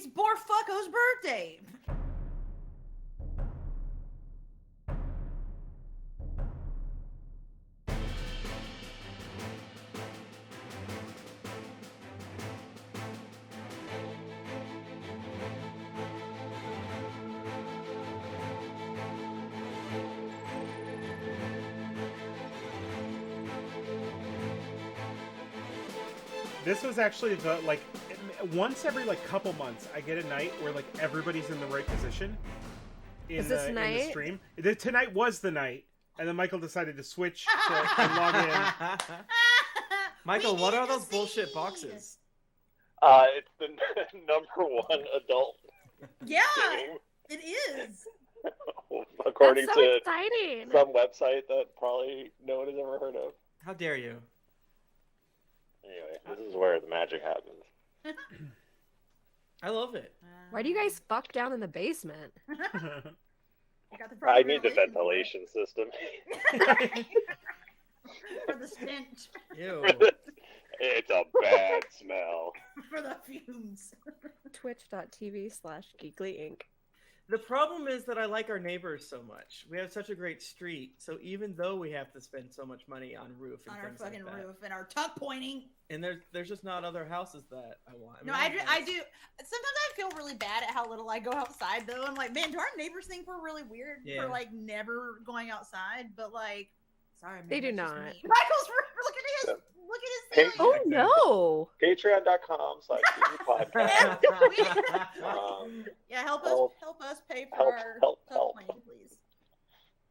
It's Barfucko's birthday. This was actually the, like, once every, like, couple months, I get a night where, like, everybody's in the right position in the stream. Tonight was the night, and then Michael decided to switch and log in. Michael, what are those bullshit boxes? It's the #1 adult Yeah, game. it is. According That's so to exciting. some website that probably no one has ever heard of. How dare you? Anyway, this is where the magic happens. I love it. Why do you guys fuck down in the basement? I need the ventilation system. For the stench. Ew. It's a bad smell. For the fumes. Twitch.tv/GeeklyInc. The problem is that I like our neighbors so much. We have such a great street, so even though we have to spend so much money on roof and On our things fucking like that, roof and our tuck pointing. and there's just not other houses that I want. No, I do. Sometimes I feel really bad at how little I go outside, though. I'm like, man, do our neighbors think we're really weird for like never going outside? But like, sorry, man, They do that's just not. me. Michael's look at his Oh no! Patreon.com/podcast. Yeah, help us pay for Help, our help, tuck help. pointing, please.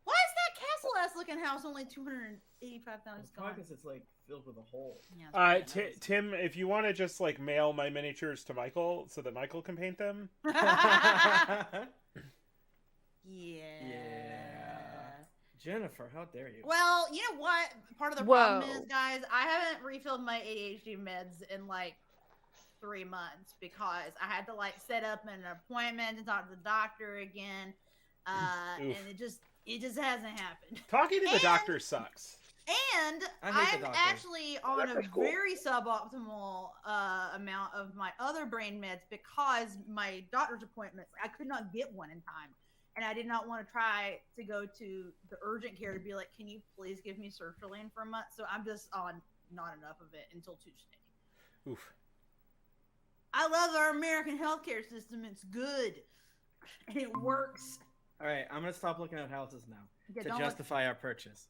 Why is that castle-ass looking house only $285? Probably because it's like filled with a hole. Yeah, Tim, if you want to just, like, mail my miniatures to Michael so that Michael can paint them. Yeah. Jennifer, how dare you? Well, you know what? Part of the problem is, guys, I haven't refilled my ADHD meds in like 3 months because I had to like set up an appointment to talk to the doctor again, and it just hasn't happened. Talking to the doctor sucks. And I'm actually on a very suboptimal amount of my other brain meds because my doctor's appointments, I could not get one in time. And I did not want to try to go to the urgent care to be like, can you please give me sertraline for a month? So I'm just on not enough of it until Tuesday. Oof. I love our American healthcare system. It's good. And it works. All right, I'm going to stop looking at houses now to don't justify our purchase.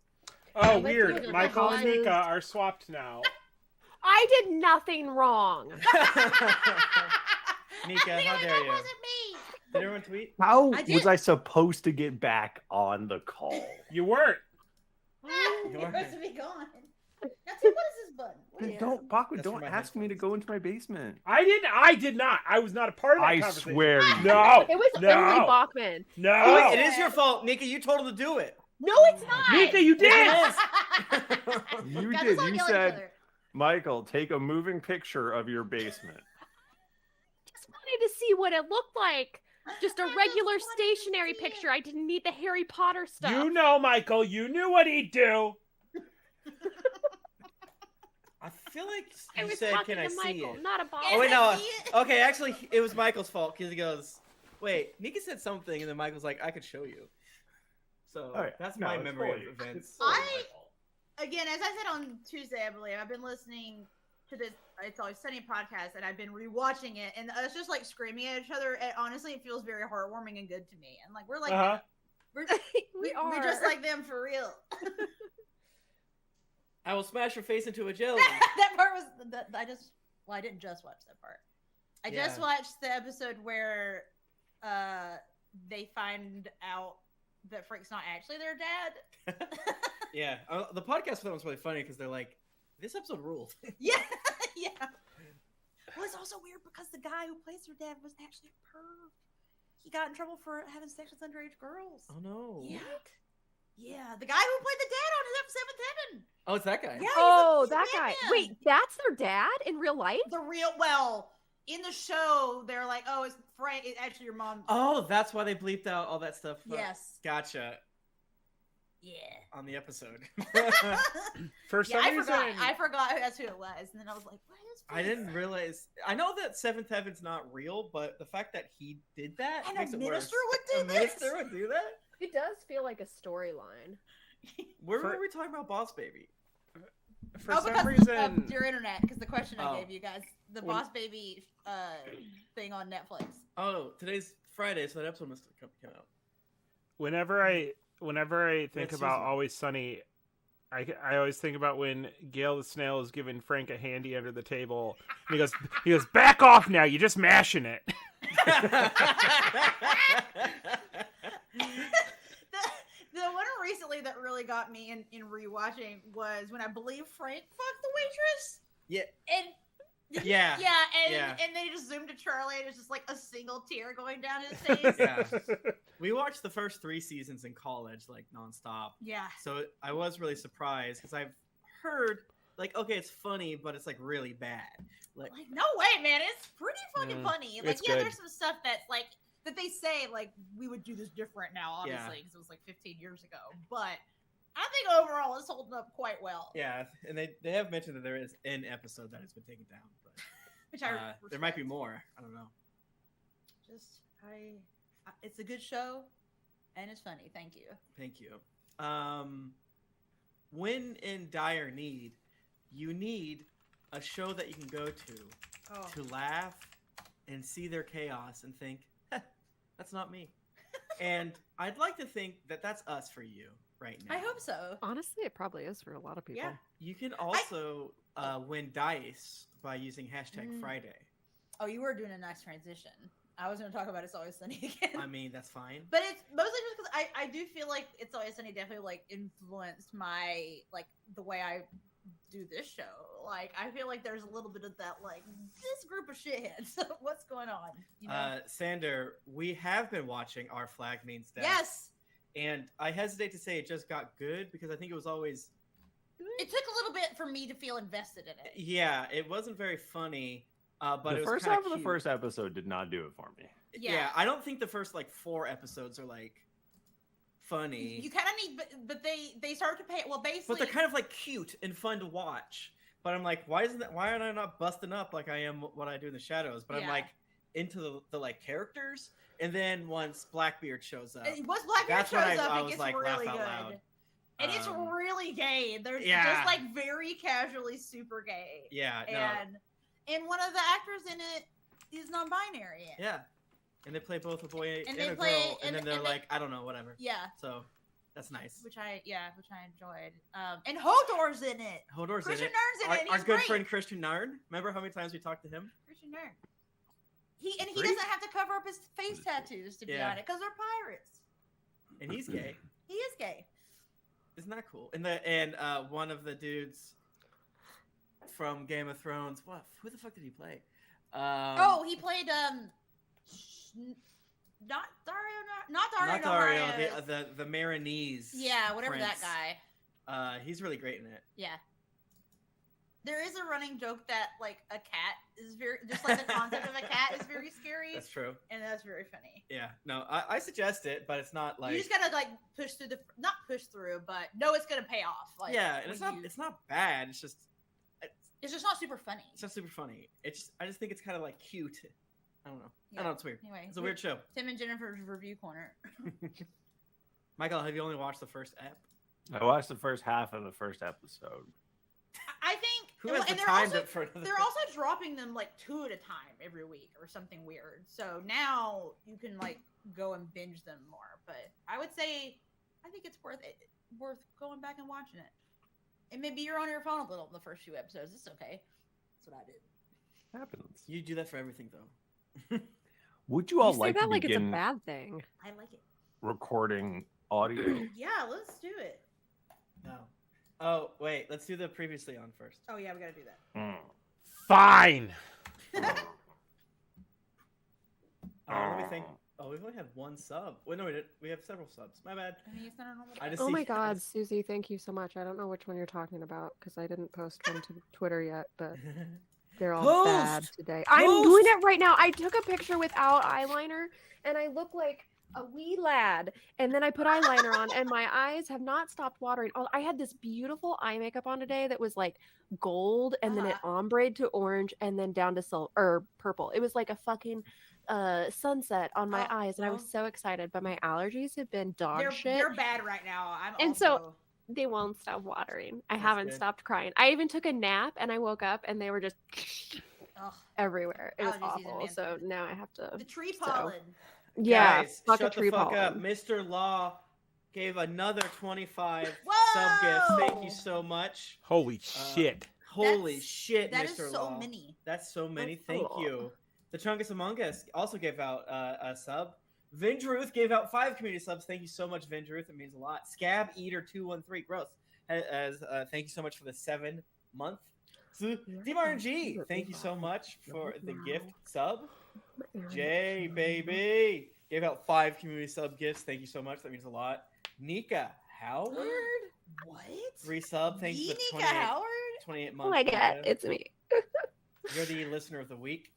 Oh, weird. Michael and Nika are swapped now. I did nothing wrong. Nika, how dare you? Wasn't me. Did everyone tweet? How was I supposed to get back on the call? You weren't. You're supposed to be gone. Now, Tim, what is this button? Don't, Bachmann, don't ask me to go into my basement. I did not. I was not a part of that conversation. I swear. No. It was only Bachmann. No. Oh, wait, it is your fault, Nika. You told him to do it. No, it's not. Nika, you did. You Guys, did. let's not You yell at each said, other. Michael, take a moving picture of your basement. Just wanted to see what it looked like. Just a regular stationary picture. I didn't need the Harry Potter stuff. You know, Michael. You knew what he'd do. I feel like I you was said, talking "Can I to see Michael, it?" not a Bob. Oh wait, no. Okay, actually, it was Michael's fault because he goes, "Wait, Nika said something," and then Michael's like, "I could show you." So that's my memory of events. Again, as I said on Tuesday, I believe I've been listening to this It's Always Sunny podcast, and I've been rewatching it, and us just like screaming at each other. And honestly, it feels very heartwarming and good to me. And like we're like, we're just like them for real. I will smash your face into a jelly. That part was I didn't just watch that part. I just watched the episode where they find out that Frank's not actually their dad. Yeah, the podcast for them was really funny because they're like, "This episode ruled." Yeah. Well, it's also weird because the guy who plays their dad was actually a perv. He got in trouble for having sex with underage girls. Oh no! Yeah. Yeah, the guy who played the dad on Seventh Heaven. Oh, it's that guy. Yeah, he's that guy. Batman. Wait, that's their dad in real life? In the show, they're like, "Oh, it's Frank. It's actually your mom." Oh, that's why they bleeped out all that stuff. Yes. Gotcha. Yeah. On the episode. For some reason, I forgot that's who it was, and then I was like, "What is?" I didn't realize. I know that Seventh Heaven's not real, but the fact that he did that And makes a it worse. minister would do A minister would do that. It does feel like a storyline. Where were we talking about Boss Baby? for some reason, of your internet, because the question I gave you guys, the Boss Baby thing on Netflix. Oh, today's Friday, so that episode must have come out. Whenever I think about Always Sunny, I always think about when Gale the Snail is giving Frank a handy under the table. And he goes, back off now, you're just mashing it. The one recently that really got me in rewatching was when I believe Frank fucked the waitress. Yeah. And yeah. And they just zoomed to Charlie and it's just like a single tear going down his face. Yeah. We watched the first 3 seasons in college, like nonstop. Yeah. So I was really surprised because I've heard like, okay, it's funny, but it's like really bad. Like no way, man, it's pretty fucking funny. Like, it's good. There's some stuff that's like that they say like we would do this different now, obviously, because it was like 15 years ago. But I think overall it's holding up quite well. Yeah, and they have mentioned that there is an episode that has been taken down, but which there might be more. I don't know. It's a good show, and it's funny. Thank you. Thank you. When in dire need, you need a show that you can go to laugh and see their chaos and think, that's not me. And I'd like to think that that's us for you right now. I hope so. Honestly, it probably is for a lot of people. Yeah. You can also win dice by using #Friday. Oh, you were doing a nice transition. I was going to talk about It's Always Sunny again. I mean, that's fine. But it's mostly just because I do feel like It's Always Sunny definitely like influenced my like the way I do this show. Like I feel like there's a little bit of that like this group of shitheads. What's going on? You know? Sander, we have been watching Our Flag Means Death. Yes. And I hesitate to say it just got good because I think it was always good. It took a little bit for me to feel invested in it. Yeah, it wasn't very funny. But the it was first half of the first episode did not do it for me. Yeah, I don't think the first like 4 episodes are like funny. You kind of need, but they start to pay. Well, basically, but they're kind of like cute and fun to watch. But I'm like, why aren't I not busting up like I am what I do in the shadows? But I'm like into the like characters. And then once Blackbeard shows up, once Blackbeard shows up, it gets like, really good. Loud. And it's really gay. They're just like very casually super gay. Yeah, and one of the actors in it is non-binary. Yeah, and they play both a boy and a girl, and then they're like, I don't know, whatever. Yeah. So that's nice. Which I enjoyed. And Hodor's in it. Hodor's Christian in it. Nern's in it. Our good friend Christian Nern. Remember how many times we talked to him? Christian Nern. He doesn't have to cover up his face tattoos to be on it because they're pirates. And he's gay. He is gay. Isn't that cool? And one of the dudes from Game of Thrones. What? Who the fuck did he play? He played not Dario. The Marinese. Yeah, whatever prince. that guy. He's really great in it. Yeah. There is a running joke that like a cat is very just like the concept of a cat is very scary. That's true. And that's very funny. Yeah. No, I suggest it, but it's not like you just gotta like not push through, but no, it's gonna pay off. Like and it's not bad. It's just not super funny. It's not super funny. I just think it's kind of like cute. I don't know. Yeah. I don't know. It's weird. Anyway, it's a weird show. Tim and Jennifer's review corner. Michael, have you only watched the first ep? I watched the first half of the first episode. I think who has the time they're also dropping them like 2 at a time every week or something weird. So now you can like go and binge them more. But I would say I think it's worth going back and watching it. And maybe you're on your phone a little in the first few episodes. It's okay. That's what I did. Happens. You do that for everything though. Would you all say like that to like begin it's a bad thing? I like it. Recording audio? Yeah, let's do it. No. Oh, wait. Let's do the previously on first. Oh, yeah, we got to do that. Fine. Let me think. Oh, we've only had 1 sub. Wait, no, we did. We have several subs. My bad. I mean, it's not a normal. Oh my God, Susie, thank you so much. I don't know which one you're talking about because I didn't post one to Twitter yet, but they're all bad today. I'm doing it right now. I took a picture without eyeliner, and I look like a wee lad. And then I put eyeliner on, and my eyes have not stopped watering. Oh, I had this beautiful eye makeup on today that was like gold, and then it ombre to orange, and then down to silver or purple. It was like a fucking sunset on my eyes, and I was so excited. But my allergies have been dog shit. They're bad right now. So they won't stop watering. I haven't stopped crying. I even took a nap, and I woke up, and they were just everywhere. It was awful. So now I have to. The tree pollen. Yeah, guys, shut the fuck up. Mr. Law gave another 25 sub gifts. Thank you so much. Holy shit. Holy shit, that Mr. is so Law. many. That's so many. Thank you. The Chungus Among Us also gave out a sub. Vindruth gave out 5 community subs. Thank you so much, Vindruth. It means a lot. Scab Eater 213, gross. Thank you so much for the 7-month. DiMauro, thank you so much for the gift sub. Jay, baby, gave out 5 community sub gifts. Thank you so much. That means a lot. Nika Howard, what? 3 sub. Thank you for Nika Howard. 28 months. Oh my god, it's me. You're the listener of the week.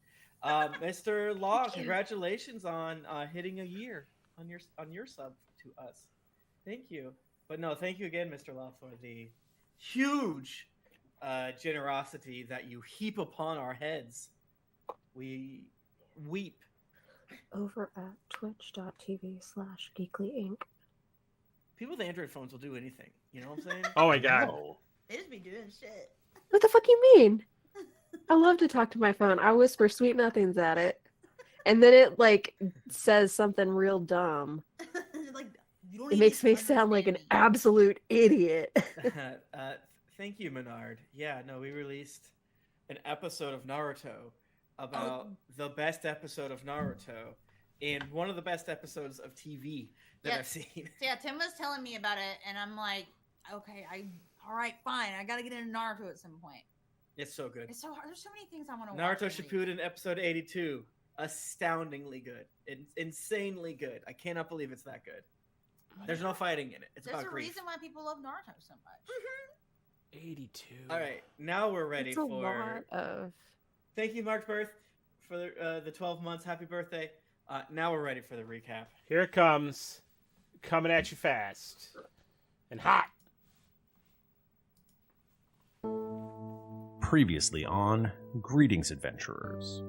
Mr. Law, congratulations on hitting a year on your sub to us. Thank you. But no, thank you again, Mr. Law, for the huge generosity that you heap upon our heads. We weep. Over at twitch.tv/geeklyinc. People with Android phones will do anything. You know what I'm saying? Oh my god. They just be doing shit. What the fuck you mean? I love to talk to my phone. I whisper sweet nothings at it, and then it like says something real dumb. Like, it makes me sound like an absolute idiot. Thank you, Menard. Yeah, no, we released an episode of Naruto about the best episode of Naruto and one of the best episodes of TV that I've seen. So yeah, Tim was telling me about it, and I'm like, okay, all right, fine. I got to get into Naruto at some point. It's so good. It's so hard. There's so many things I want to watch. Naruto Shippuden episode 82, astoundingly good, insanely good. I cannot believe it's that good. There's no fighting in it. It's about grief. There's a reason why people love Naruto so much. 82. All right, now we're ready It's a for. lot of. Thank you, Mark Birth, for the 12 months. Happy birthday. Now we're ready for the recap. Here it comes. Coming at you fast. And hot. Previously on Greetings, Adventurers.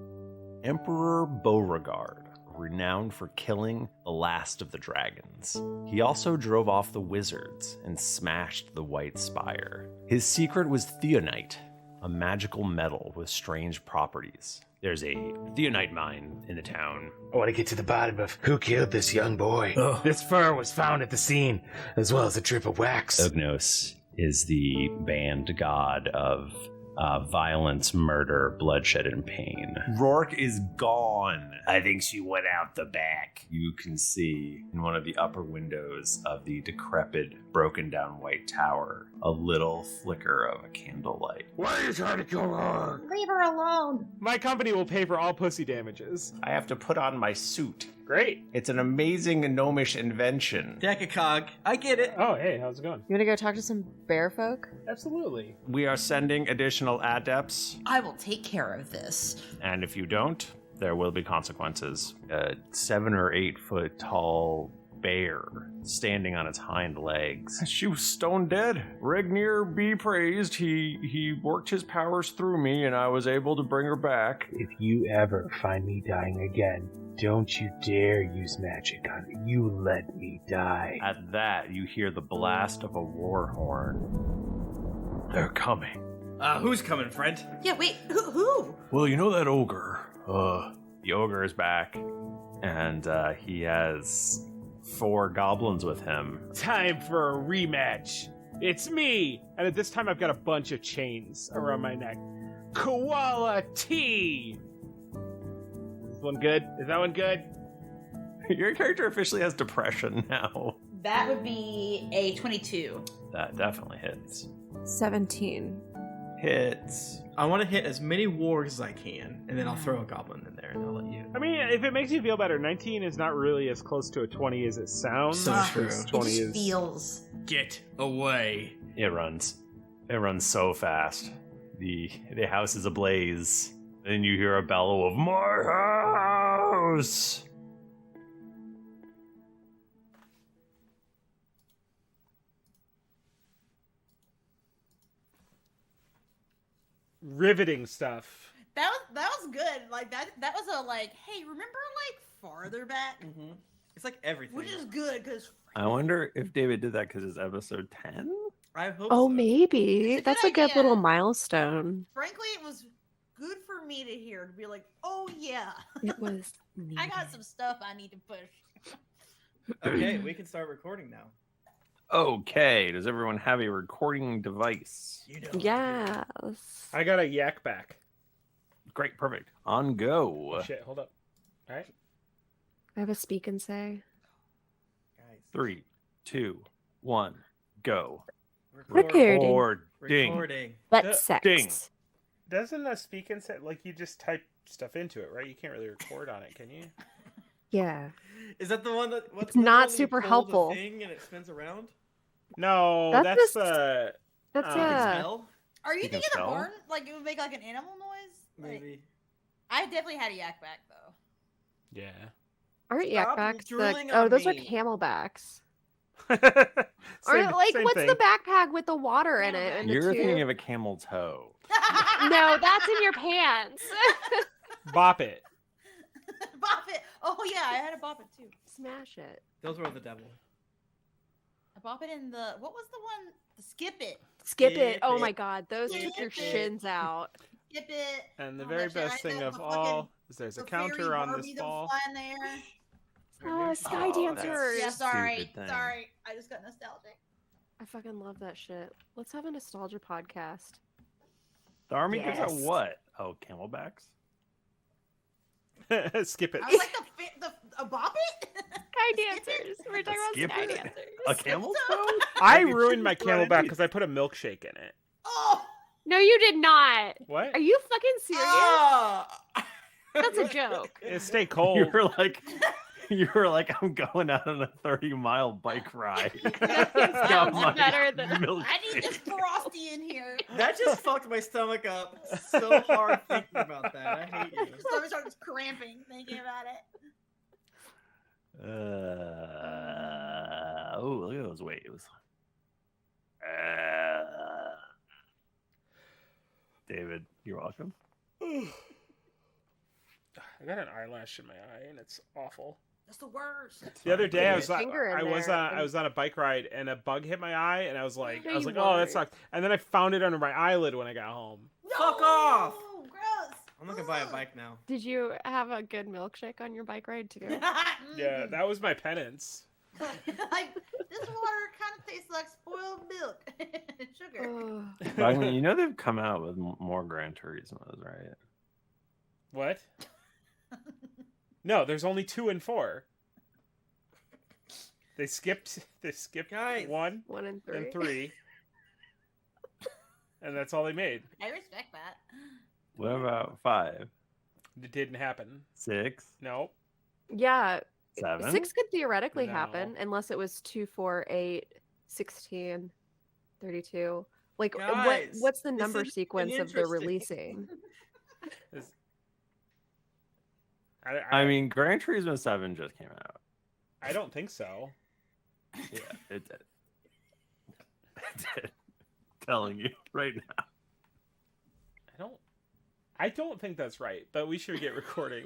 Emperor Beauregard, renowned for killing the last of the dragons. He also drove off the wizards and smashed the White Spire. His secret was theonite, a magical metal with strange properties. There's a theonite mine in the town. I want to get to the bottom of who killed this young boy. Oh. This fur was found at the scene, as well as a drip of wax. Ognos is the banned god of violence, murder, bloodshed, and pain. Rourke is gone. I think she went out the back. You can see in one of the upper windows of the decrepit, broken down white tower a little flicker of a candlelight. Why are you trying to kill her? Leave her alone. My company will pay for all pussy damages. I have to put on my suit. Great. It's an amazing gnomish invention. Decacog, I get it. Oh, hey, how's it going? You want to go talk to some bear folk? Absolutely. We are sending additional adepts, I will take care of this. and if you don't, there will be consequences. A 7 or 8 foot tall bear standing on its hind legs. She was stone dead. Regnir be praised. He worked his powers through me, and I was able to bring her back. If you ever find me dying again, don't you dare use magic on me. You let me die. At that, you hear the blast of a war horn. They're coming. Who's coming, friend? Yeah, wait, who? Well, you know that ogre. The ogre is back, and he has 4 goblins with him. Time for a rematch. It's me! And at this time, I've got a bunch of chains around my neck. Koala T! Is this one good? Is that one good? Your character officially has depression now. That would be a 22. That definitely hits. 17. Hits. I want to hit as many wargs as I can, and then I'll throw a goblin in there, and I'll let you. I mean, if it makes you feel better, 19 is not really as close to a 20 as it sounds. So true. 20 it is... feels. Get away. It runs. It runs so fast. The house is ablaze. Then you hear a bellow of, "My house!" riveting stuff. That was good. Like that was a like, hey, remember like farther back? Mm-hmm. It's like everything. Which is good because I wonder if David did that because it's episode 10. I hope. Oh, so. maybe. It's a That's good a good idea. little milestone. frankly, it was good for me to hear to be like, oh yeah, It was. I got some stuff I need to push. Okay, we can start recording now. Okay, does everyone have a recording device? You know. Yes. I got a yak back. Great, perfect. On go. Shit, hold up. All right. I have a speak and say. Guys. 3, 2, 1, go. Recording. Recording. Butt sex. Ding. Doesn't a speak and set like you just type stuff into it, right? You can't really record on it, can you? Yeah. Is that the one that? What's It's the not one you super pull the helpful. Thing and it spins around. No, That's that's the- the. That's Um, Spell? Are you You can thinking the spell? barn? Like it would make like an animal noise? Like, Maybe. I definitely had a yak back though. Yeah. Aren't Stop yakbacks drooling oh, on those are me. camelbacks. Same- Or like, same what's thing. the backpack with the water in it? And the You're thinking tube? of a camel toe. No, that's in your pants. Bop it. Bop it. Oh yeah, I had a bop it too. Smash it. Those were the devil. I bop it in the what was the one? The skip it. Skip Skip it. Oh it. my god, those took your Skip it. shins out. Skip it. And the Oh, very that shit. I best thing had of the all fucking- is there's a the fairy counter on Barbie this that was ball. flying there. Oh, sky Oh, that's- dancers. Yeah, sorry. Stupid thing. Sorry. I just got nostalgic. I fucking love that shit. Let's have a nostalgia podcast. The army gives out Yes. what? Oh, camelbacks? Skip it. I was like a bop it? Sky dancers. We're talking about Skip sky it. dancers. A camel toe? I ruined my camelback because I put a milkshake in it. Oh! No, you did not. What? Are you fucking serious? Ah! That's a joke. It stay cold. You were like, I'm going out on a 30-mile bike ride. That Got sounds my better than milkshake. I need this frosty in here. That just fucked my stomach up so hard thinking about that. I hate you. My stomach starts cramping thinking about it. Oh, look at those waves. David, you're welcome. I got an eyelash in my eye and it's awful. That's the worst. The other day I was Put your finger in there. I was on a bike ride and a bug hit my eye and I was like No, oh you that weren't. sucked. And then I found it under my eyelid when I got home. Fuck off! Gross. I'm not gonna buy a bike now. Did you have a good milkshake on your bike ride too? Yeah, that was my penance. Like this water kind of tastes like spoiled milk and sugar. Ugh. Bachmann, you know they've come out with more Gran Turismos, right? What? No, there's only 2 and 4. They skipped Guys. 1 1 and 3. and 3. And that's all they made. I respect that. What about 5, It didn't happen. 6, No. Yeah, 7? 6 could theoretically No. happen unless it was 2, 4, 8, 16, 32. Like Guys, what's the this number is sequence of the interesting. releasing? It's- I mean, Gran Turismo 7 just came out. I don't think so. Yeah, it did. It did. Telling you right now. I don't think that's right, but we should get recording.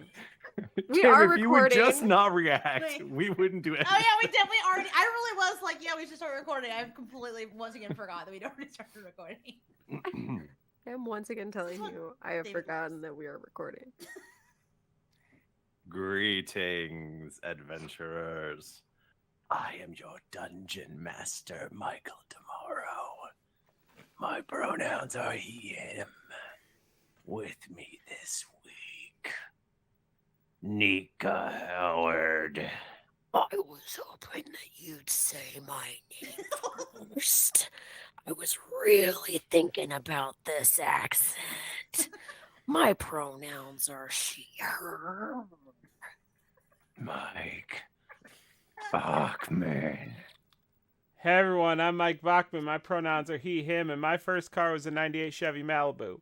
We Tim, are if you would recording. just not react, Wait. we wouldn't do anything. Oh yeah, we definitely already. I really was like, yeah, we should start recording. I completely once again forgot that we'd already started recording. I'm once again telling you I have David forgotten that we are recording. Greetings, adventurers. I am your dungeon master, Michael DiMauro. My pronouns are he, him. With me this week, Nika Howard. I was hoping that you'd say my name first. I was really thinking about this accent. My pronouns are she, her. Mike Bachmann. Hey everyone, I'm Mike Bachmann. My pronouns are he, him, and my first car was a 98 Chevy Malibu.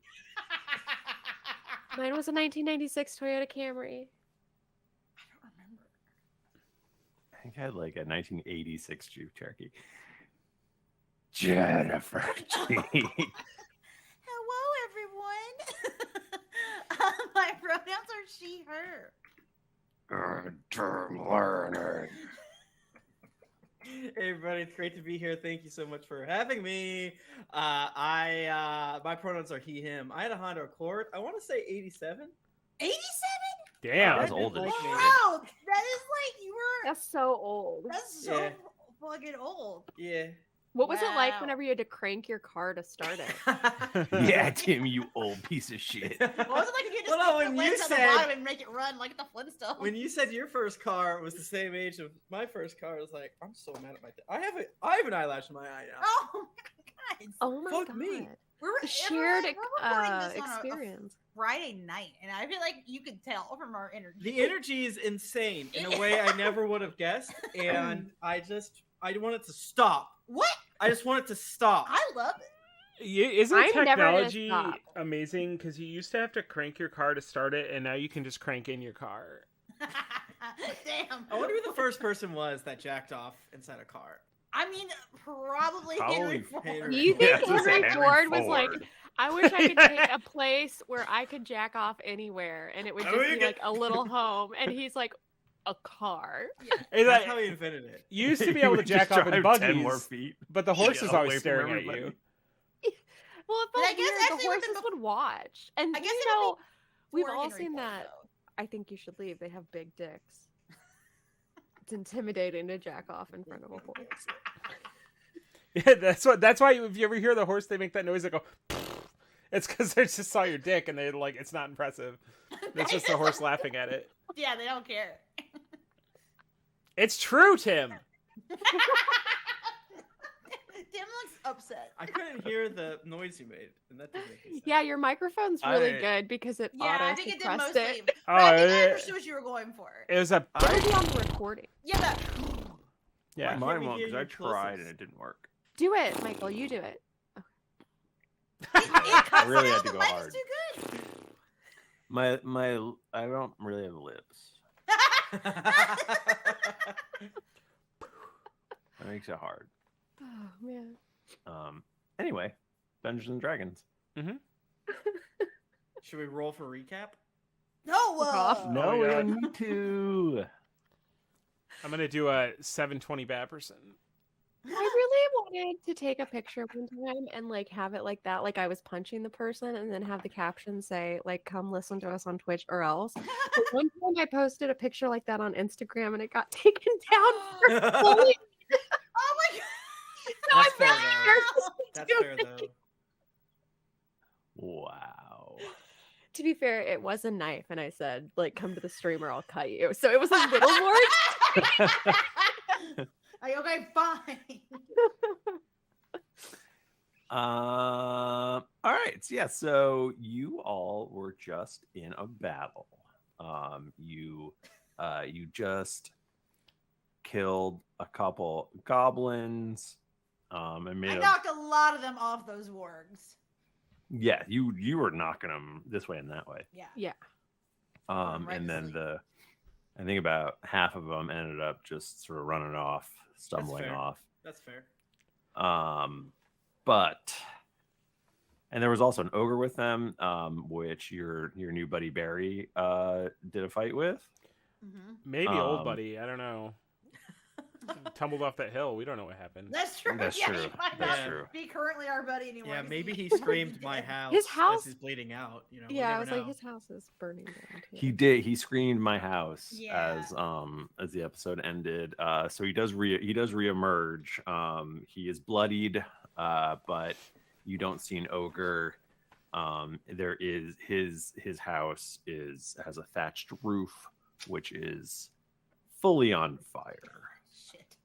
Mine was a 1996 Toyota Camry. I think I had like a 1986 Jeep Cherokee. Jennifer G. Hello, everyone. pronouns are she, her. Good term learning. Hey everybody, it's great to be here. Thank you so much for having me. My pronouns are he, him. I had a Honda Accord. I want to say 87. 87? Damn. That's old. Wow, that is like you were. That's so old. That's so fucking old. Yeah. What was it like whenever you had to crank your car to start it? Yeah, Tim, you old piece of shit. What was it like if you just Well, no, put when the you lens on the said- bottom and make it run like the Flintstones? When you said your first car was the same age of my first car, I was like, I'm so mad at my dad. I have an eyelash in my eye now. Oh my god! Oh my Fuck god. me. A shared we're recording this on a experience. Friday night, and I feel like you could tell from our energy. The energy is insane in a way I never would have guessed, and I want it to stop. What? I just want it to stop. I love it. Isn't I'm never gonna technology stop. amazing? Because you used to have to crank your car to start it, and now you can just crank in your car. Damn. I wonder who the first person was that jacked off inside a car. I mean, probably Henry Ford. Henry. Do you think Yeah, it's Henry Henry Ford was like, Ford. I wish I could take a place where I could jack off anywhere and it would Oh, just you be can- like a little home? And he's like, a car? It's That's like, how he invented it. you used to be You able to would jack just off in drive 10 buggies, more feet. but the horse is away always from staring at everybody. you. Well, it But I felt guess weird. actually The with the horses would watch. And I guess you it would know, be we've for all Henry seen Ford, that. though. I think you should leave. They have big dicks. It's intimidating to jack off in front of a horse. Yeah, that's why if you ever hear the horse, they make that noise. They go. It's because they just saw your dick and they like it's not impressive. It's just the horse laughing at it. Yeah, they don't care. It's true, Tim. Tim looks upset. I couldn't hear the noise you made, and that didn't make any sense. Yeah, your microphone's really good because it Yeah, I auto think it did suppressed mostly. it. But I think I yeah. understood what you were going for. It was a. It would be on the recording. Yeah, but Yeah. Why Mine can't we won't hear because I you tried closest? and it didn't work. Do it, Michael. You do it. I really had to the go mic hard. is too good. My I don't really have lips. That makes it hard. Oh man. Anyway, Dungeons and Dragons. Should we roll for recap? No, No, Oh, we yeah. don't need to. I'm gonna do a 720 Bapperson. I really wanted to take a picture one time and like have it like that, like I was punching the person, and then have the caption say like, "Come listen to us on Twitch or else." But one time I posted a picture like that on Instagram, and it got taken down for bullying. Oh my god. So That's I'm fair, really though. nervous That's doing fair it. though. Wow. To be fair, it was a knife, and I said like, "Come to the stream or I'll cut you." So it was a little more. Okay, fine. All right. So, yeah. So you all were just in a battle. You just killed a couple goblins. And made I knocked a lot of them off those wargs. yeah. You were knocking them this way and that way. Yeah. Yeah. Right And then asleep. I think about half of them ended up just sort of running off, stumbling fair. off. That's fair. And there was also an ogre with them, which your new buddy Barry did a fight with. Mm-hmm. Maybe old buddy. I don't know. Tumbled off that hill. We don't know what happened. That's true. That's yeah, true. He might That's not true. be currently our buddy anymore. Yeah, 'cause maybe he might screamed be my dead. house. His house- as he's bleeding out. You know. we Yeah, I never was know. like, his house is burning down. Too. He did. He screamed my house Yeah. as the episode ended. So he does reemerge. He is bloodied, but you don't see an ogre. There is his house has a thatched roof, which is fully on fire. Shit.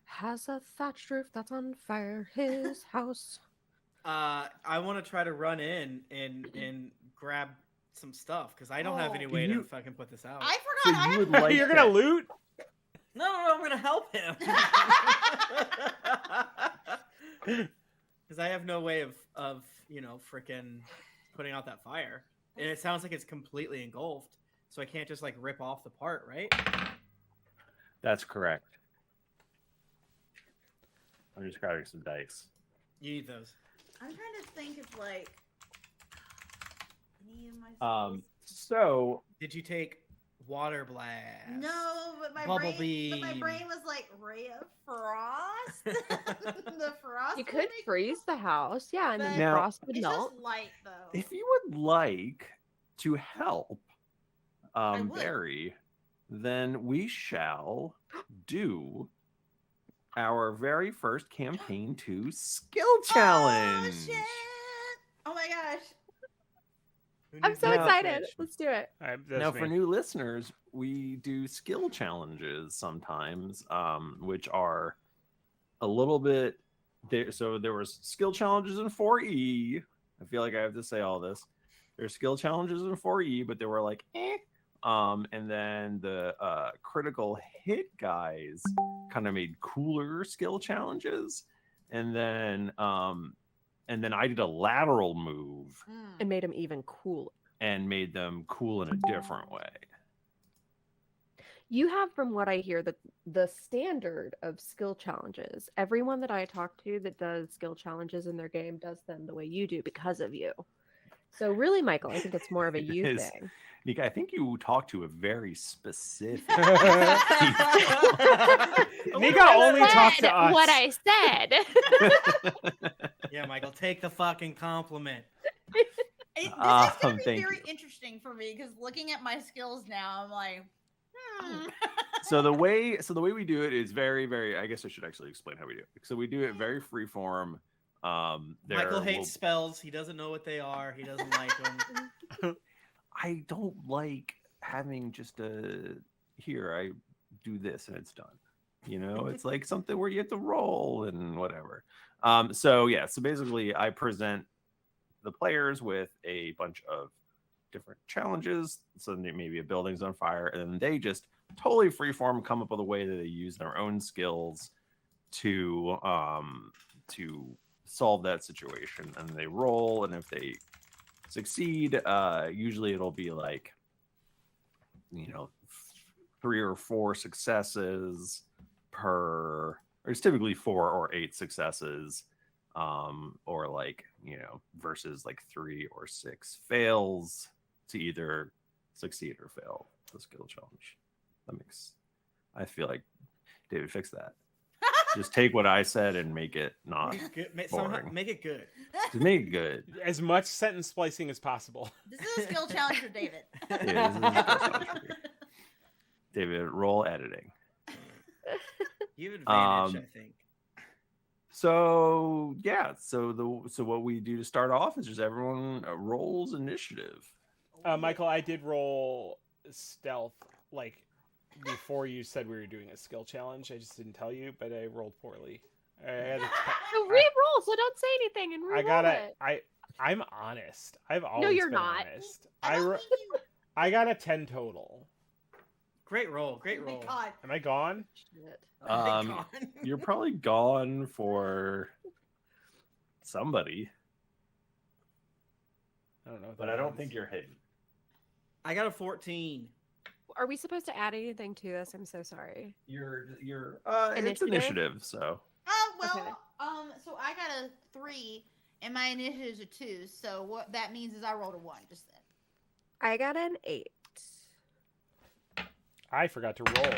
Has a thatched roof that's on fire. His house. I want to try to run in and grab some stuff because I don't have any Oh. way to You- fucking put this out. I So forgot. I you would have like You're gonna that- loot? No, I'm gonna help him. Because I have no way of freaking putting out that fire, and it sounds like it's completely engulfed, so I can't just like rip off the part, right? That's correct. I'm just grabbing some dice. You need those. I'm trying to think if like any of my. So, did you take water blast? No, but my Bubble brain was like ray of frost. The frost. You could freeze the house, yeah, and then the Now- frost would It's melt. just light though. if you would like to help would. Barry, then we shall do our very first campaign 2 skill challenge. Oh shit! Oh my gosh! I'm so Now- excited. Let's do it. Now, for new listeners, we do skill challenges sometimes, which are a little bit. So there was skill challenges in 4E. I feel like I have to say all this. There's skill challenges in 4E, but they were like, eh. And then the critical hit guys kind of made cooler skill challenges, and then I did a lateral move It made him even cooler. and made them cool in a different way. You have, from what I hear, the standard of skill challenges. Everyone that I talk to that does skill challenges in their game does them the way you do because of you. So really, Michael, I think it's more of a you is. thing. Nika, I think you talk to a very specific. Nika only talks to us. What I said. Yeah, Michael, take the fucking compliment. This is gonna be thank very you. interesting for me because looking at my skills now, I'm like, So the way we do it is very, very. I guess I should actually explain how we do it. So we do it very freeform. Michael hates spells. He doesn't know what they are. He doesn't like them. I don't like having just a here. I do this and it's done. You know, it's like something where you have to roll and whatever. So basically, I present the players with a bunch of different challenges. So maybe a building's on fire, and then they just totally freeform come up with a way that they use their own skills to solve that situation, and they roll, and if they succeed, usually it'll be like 3 or 4 successes per, or it's typically 4 or 8 successes, or versus 3 or 6 fails to either succeed or fail the skill challenge. I feel like David, fix that. Just take what I said and make it not boring. Make it good. Just make it good. As much sentence splicing as possible. this is a skill challenge for David. Yeah, this is a skill challenge for you. David, roll editing. You have advantage, I think. So what we do to start off is just everyone rolls initiative. Michael, I did roll stealth before you said we were doing a skill challenge. I just didn't tell you, but I rolled poorly. So re-roll, so don't say anything and re-roll it. I'm honest. I've always No, you're been not. honest. I got a 10 total. Great roll. Oh my God. Am I gone? Shit. You're probably gone for somebody. I don't know. But I don't think you're hidden. I got a 14. Are we supposed to add anything to this? I'm so sorry. It's initiative, so. Oh well. Okay. So I got a 3, and my initiative is a 2. So what that means is I rolled a 1 just then. I got an 8. I forgot to roll.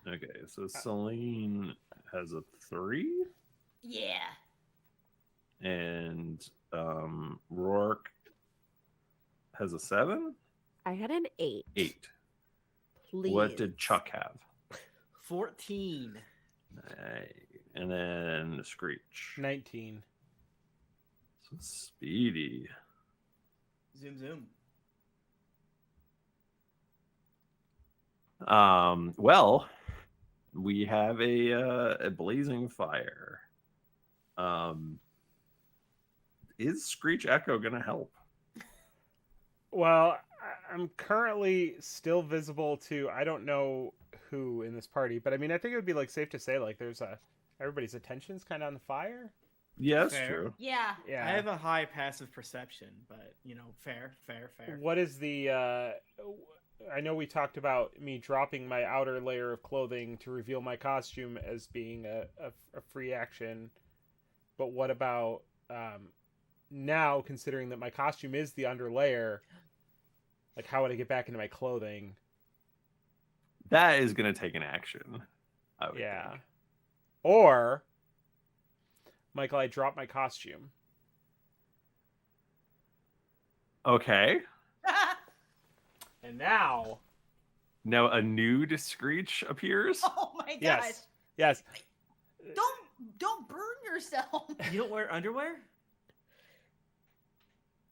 Okay, so Selene has a 3. Yeah. And Rourke has a 7. I had an 8. 8. Please. What did Chuck have? 14. And then Screech. 19. So Speedy. Zoom. Well, we have a blazing fire. Is Screech Echo gonna help? Well, I'm currently still visible to I don't know who in this party, but I mean I think it would be safe to say there's everybody's attention's kind of on the fire. Yeah, that's Fair. true. Yeah. I have a high passive perception, but fair. What is the I know we talked about me dropping my outer layer of clothing to reveal my costume as being a free action, but what about now, considering that my costume is the under layer, Like, how would I get back into my clothing? That is going to take an action. I would think. Or, Michael, I drop my costume. Okay. And now a nude Screech appears. Oh my gosh! Yes. Don't burn yourself. You don't wear underwear?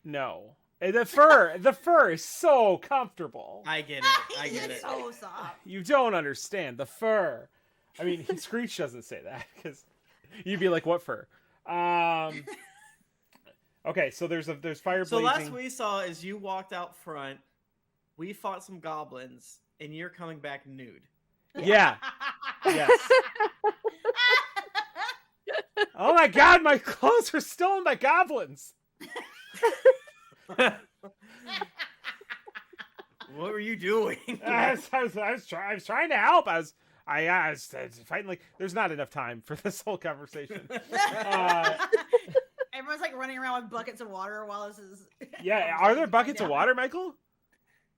No. The fur is so comfortable. I get it. It's so soft. You don't understand the fur. I mean, Screech doesn't say that because you'd be like, "What fur?" Okay, so there's fire blazing. So last we saw is you walked out front. We fought some goblins, and you're coming back nude. Yeah. Yes. Oh my God, my clothes are stolen by goblins. What were you doing? I was trying to help. I was fighting like. There's not enough time for this whole conversation. Everyone's like running around with buckets of water while this is. Yeah, are there buckets of water, Michael?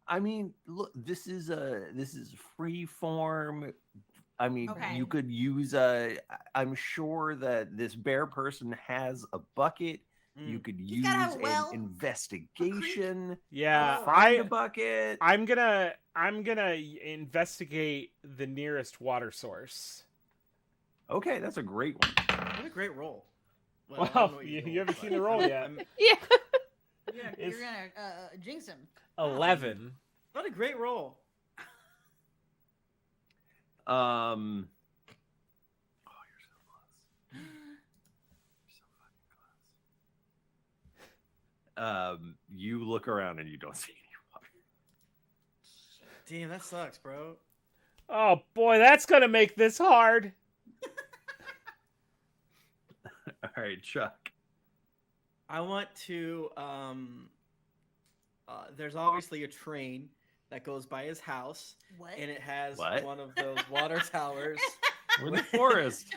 I mean, look, this is free form. I mean, you could use I'm sure that this bear person has a bucket. You could use an investigation. Yeah, find a bucket. I'm gonna investigate the nearest water source. Okay, that's a great one. What a great roll. Well, you haven't seen the roll yet. Yeah. You're gonna jinx him. 11. What a great roll. Oh, you're so close. You're so fucking close. You look around and you don't see any water. Damn, that sucks, bro. Oh boy, that's gonna make this hard. All right, Chuck. I want to. There's obviously a train that goes by his house, and it has one of those water towers. We're in the forest.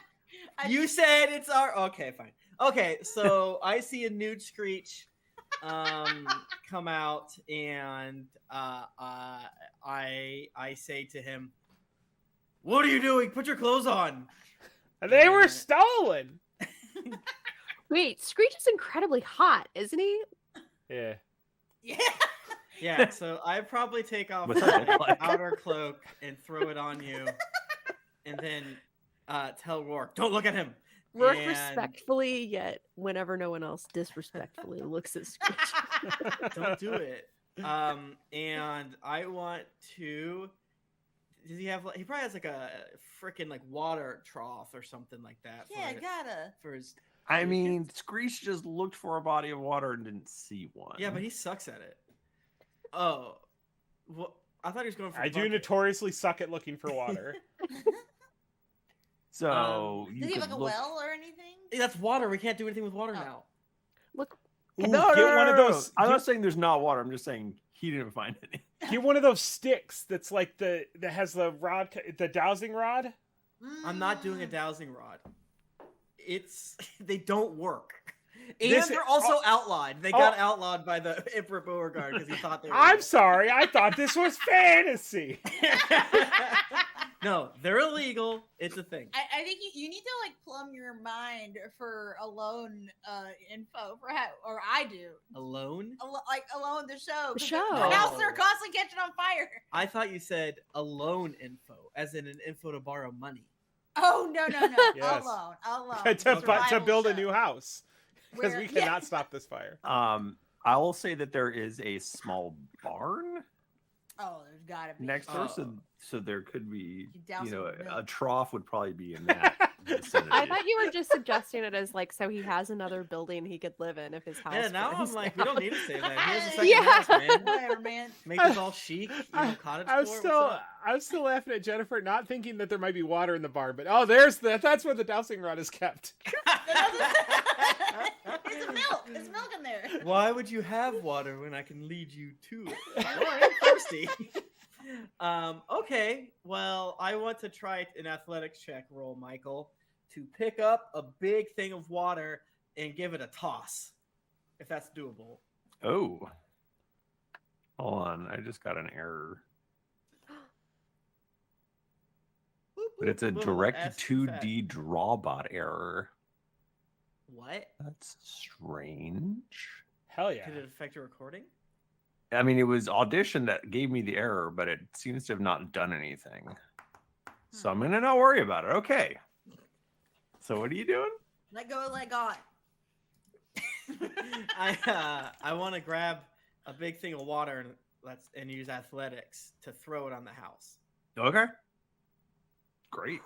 You said it's our. Okay, fine. Okay, so I see a nude Screech come out, and I say to him, "What are you doing? Put your clothes on." They were stolen. Wait, Screech is incredibly hot, isn't he? Yeah. Yeah. Yeah, so I probably take off my outer cloak and throw it on you, and then tell Rourke, "Don't look at him." Rourke respectfully, yet whenever no one else disrespectfully looks at Screech. Don't do it. And I want to. Does he have? He probably has like a freaking like water trough or something like that. Yeah, gotta. For his. I mean, Screech just looked for a body of water and didn't see one. Yeah, but he sucks at it. Oh, well, I thought he was going for. I do notoriously suck at looking for water. So does he have like a well or anything? That's water. We can't do anything with water now. Look. No, one of those. I'm not saying there's not water. I'm just saying he didn't find any. Get one of those sticks that's like that has the rod, the dowsing rod. I'm not doing a dowsing rod. They don't work. And they're also outlawed. They got outlawed by the Emperor Beauregard because he thought they were. I'm sorry. I thought this was fantasy. No, they're illegal. It's a thing. I think you need to like plumb your mind for Alone info for how, or I do. Alone? Like Alone the show. The show. The house they're constantly catching on fire. I thought you said alone info, as in an info to borrow money. Oh no! Yes. Alone. to build a new house because we cannot stop this fire. I will say that there is a small barn. Oh, there's gotta be next door, so there could be, a trough would probably be in that vicinity. I thought you were just suggesting it as like so he has another building he could live in if his house. Yeah, now I'm like, we don't need to say that. Here's a second Yeah. house, man. Whatever, man. Make this all chic. Cottage I was still laughing at Jennifer, not thinking that there might be water in the barn, but that's where the dowsing rod is kept. It's milk in there. Why would you have water when I can lead you to it? Oh, I'm thirsty. Okay, well, I want to try an athletics check roll, Michael, to pick up a big thing of water and give it a toss, if that's doable. Oh. Hold on, I just got an error. But it's a direct 2D drawbot error. What? That's strange. Hell yeah. Did it affect your recording? I mean, it was Audition that gave me the error, but it seems to have not done anything. So I'm gonna not worry about it. Okay. So what are you doing? Let go and let God. I want to grab a big thing of water and use athletics to throw it on the house. Okay. Great.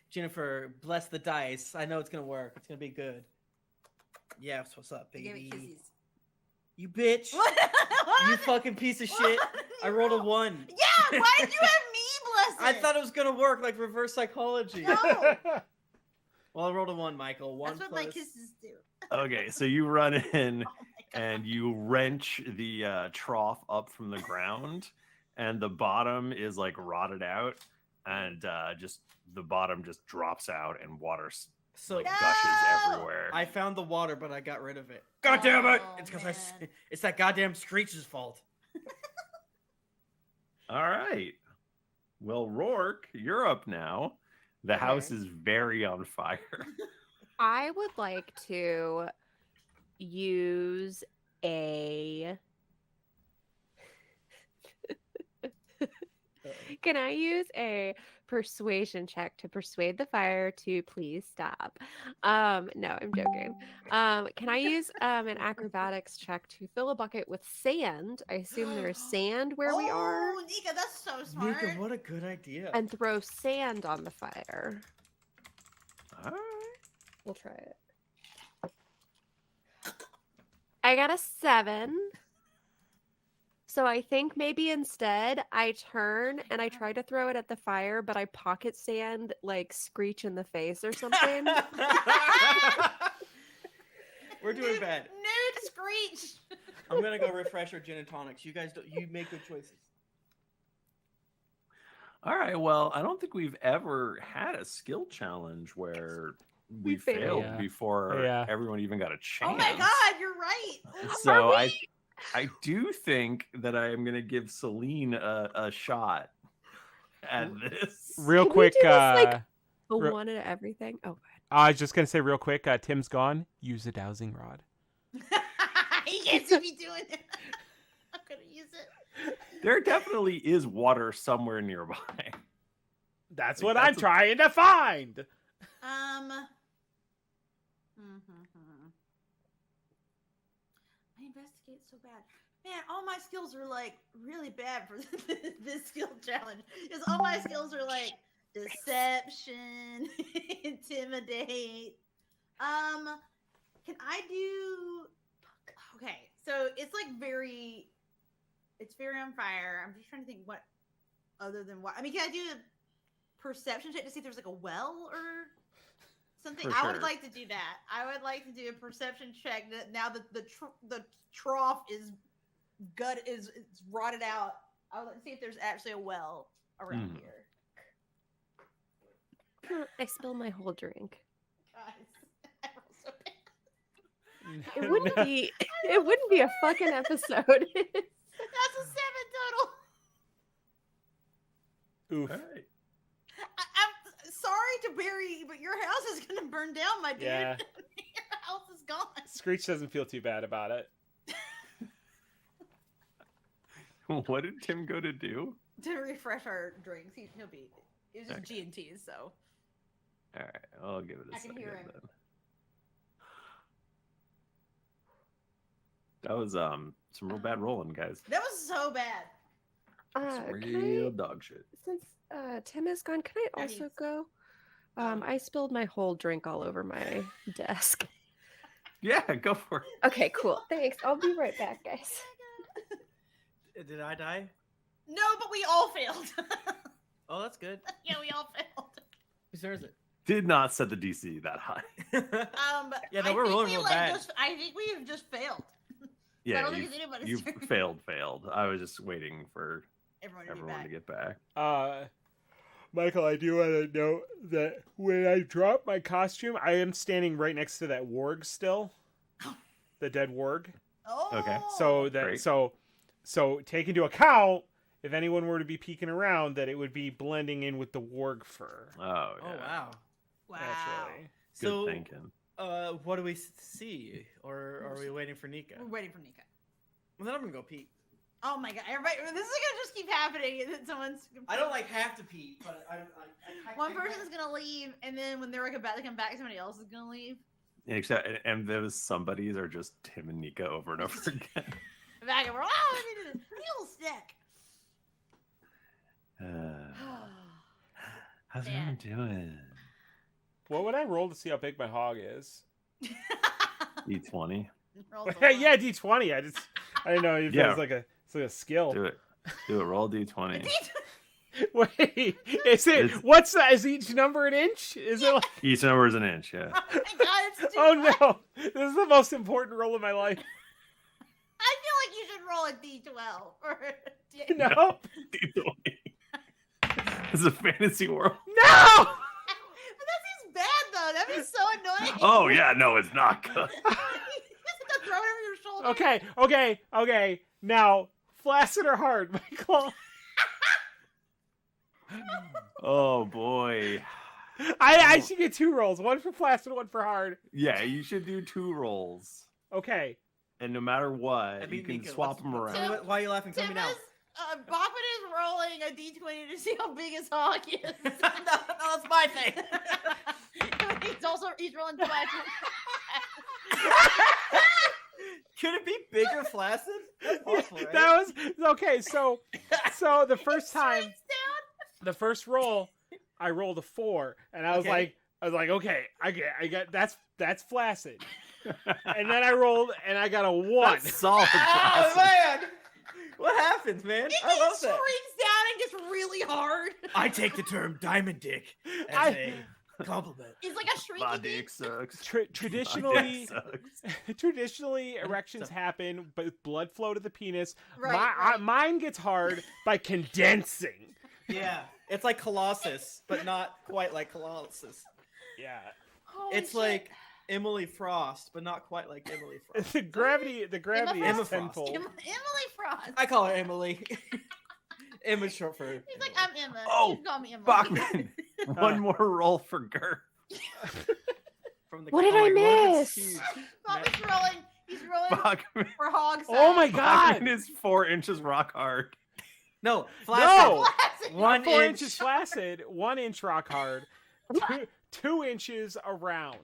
Jennifer, bless the dice. I know it's gonna work. It's gonna be good. Yes, what's up, baby? You bitch. You fucking piece of shit. I rolled a 1. Yeah, why did you have me bless it? I thought it was gonna work like reverse psychology. No. Well, I rolled a 1, Michael. That's what my kisses do. Okay, so you run in and you wrench the trough up from the ground, and the bottom is like rotted out, and just the bottom just drops out, and water gushes everywhere. I found the water, but I got rid of it. God damn it! It's because it's that goddamn Screech's fault. All right. Well, Rourke, you're up now. The house is very on fire. I would like to use a... Can I use a persuasion check to persuade the fire to please stop? No, I'm joking. Can I use an acrobatics check to fill a bucket with sand? I assume there's sand where we are. Oh, Nika, that's so smart. Nika, what a good idea. And throw sand on the fire. All right. We'll try it. I got a 7. So I think maybe instead I turn and I try to throw it at the fire, but I pocket sand like Screech in the face or something. We're doing bad. Nude Screech. I'm gonna go refresh our gin and tonics. You guys, you make good choices. All right. Well, I don't think we've ever had a skill challenge where we failed before everyone even got a chance. Oh my God, you're right. So I do think that I am going to give Selene a shot at this. Real quick. A one at everything. Oh, God. I was just going to say real quick, Tim's gone. Use a dowsing rod. He can't see me doing it. I'm going to use it. There definitely is water somewhere nearby. That's what I'm trying to find. I investigate so bad. Man, all my skills are like really bad for this skill challenge. Because all my skills are like deception, intimidate. Can I do? Okay, so it's like it's very on fire. I'm just trying to think what other than what. I mean, can I do a perception check to see if there's like a well or something? I would like to do that. I would like to do a perception check that now that the trough is it's rotted out. I would like to see if there's actually a well around here. I spilled my whole drink. Guys, I roll so bad. It wouldn't be a fucking episode. That's a 7 total. Oof. Right. I'm sorry to bury, but your house is gonna burn down, my dude. Yeah. Your house is gone. Screech doesn't feel too bad about it. What did Tim go to do? To refresh our drinks. He'll be. It was just G&T's, so. All right, I'll give it a second. I can hear him. Then. That was some real bad rolling, guys. That was so bad. It's real dog shit. Since Tim is gone, can I also go? I spilled my whole drink all over my desk. Yeah, go for it. Okay, cool. Thanks. I'll be right back, guys. Did I die? No, but we all failed. Oh, that's good. Yeah, we all failed. Whose turn is it? Did not set the DC that high. Yeah, no, we're rolling real bad. I think we have just failed. Yeah, I don't think it's anybody's you've turn. failed. I was just waiting for everyone to get back. Michael, I do want to note that when I drop my costume, I am standing right next to that warg still. The dead warg. Oh. Okay. So So take into account if anyone were to be peeking around that it would be blending in with the warg fur. Oh, yeah. Oh wow. Naturally. Good thinking. What do we see, or are we waiting for Nika? We're waiting for Nika. Well, then I'm gonna go pee. Oh my god! Everybody, this is gonna just keep happening. Someone's. I don't have to pee, but One person's gonna leave, and then when they're about to come back, somebody else is gonna leave. Except, and those somebodies are just Tim and Nika over and over again. Back and we're I need a little snack. How's everyone doing? What would I roll to see how big my hog is? D20. Yeah, D20. I didn't know if it was like a skill. Do it. Roll D20. Wait, is each number an inch? Is it like... Each number is an inch, yeah. Oh my god, it's too no. This is the most important roll of my life. I feel like you should roll a D12 or No. D20. This is a fantasy world. No! But that seems bad though. That'd be so annoying. Oh yeah, no, it's not good. You just have to throw it over your shoulder. Okay. Now, flaccid or hard, Michael? Oh boy. I should get 2 rolls. One for flaccid, one for hard. Yeah, you should do 2 rolls. Okay. And no matter what, you can Nika, swap them around. Why are you laughing? Tell me now. Bachmann is rolling a D20 to see how big his hog is. no, that's my thing. he's rolling twice. Could it be bigger flaccid? That's awful, right? That was okay. So the first time, the first roll, I rolled a 4, and I was like, okay, I get that's flaccid. And then I rolled, and I got a 1. That's solid. Oh man, what happens, man? I love that. Shrinks down and gets really hard. I take the term diamond dick as a compliment. He's like a shrinky My dick sucks. Traditionally, erections happen, but blood flow to the penis. Right. Mine gets hard by condensing. Yeah, it's like Colossus, but not quite like Colossus. Yeah. Holy It's shit. like Emily Frost, but not quite like Emily Frost. The gravity Emma is Frost. tenfold. Emily Frost. I call her Emily. Emma's short for. He's like, I'm Emma. Oh, You can call me Emma. Bachmann. One more roll for Gert. From the What did I miss? Bachmann's rolling. He's rolling Bachmann. for hog size. Oh my god! Bachmann is 4 inches rock hard. No, No! Flaccid. 1 4 inch. inches flaccid, 1 inch rock hard, 2 inches around.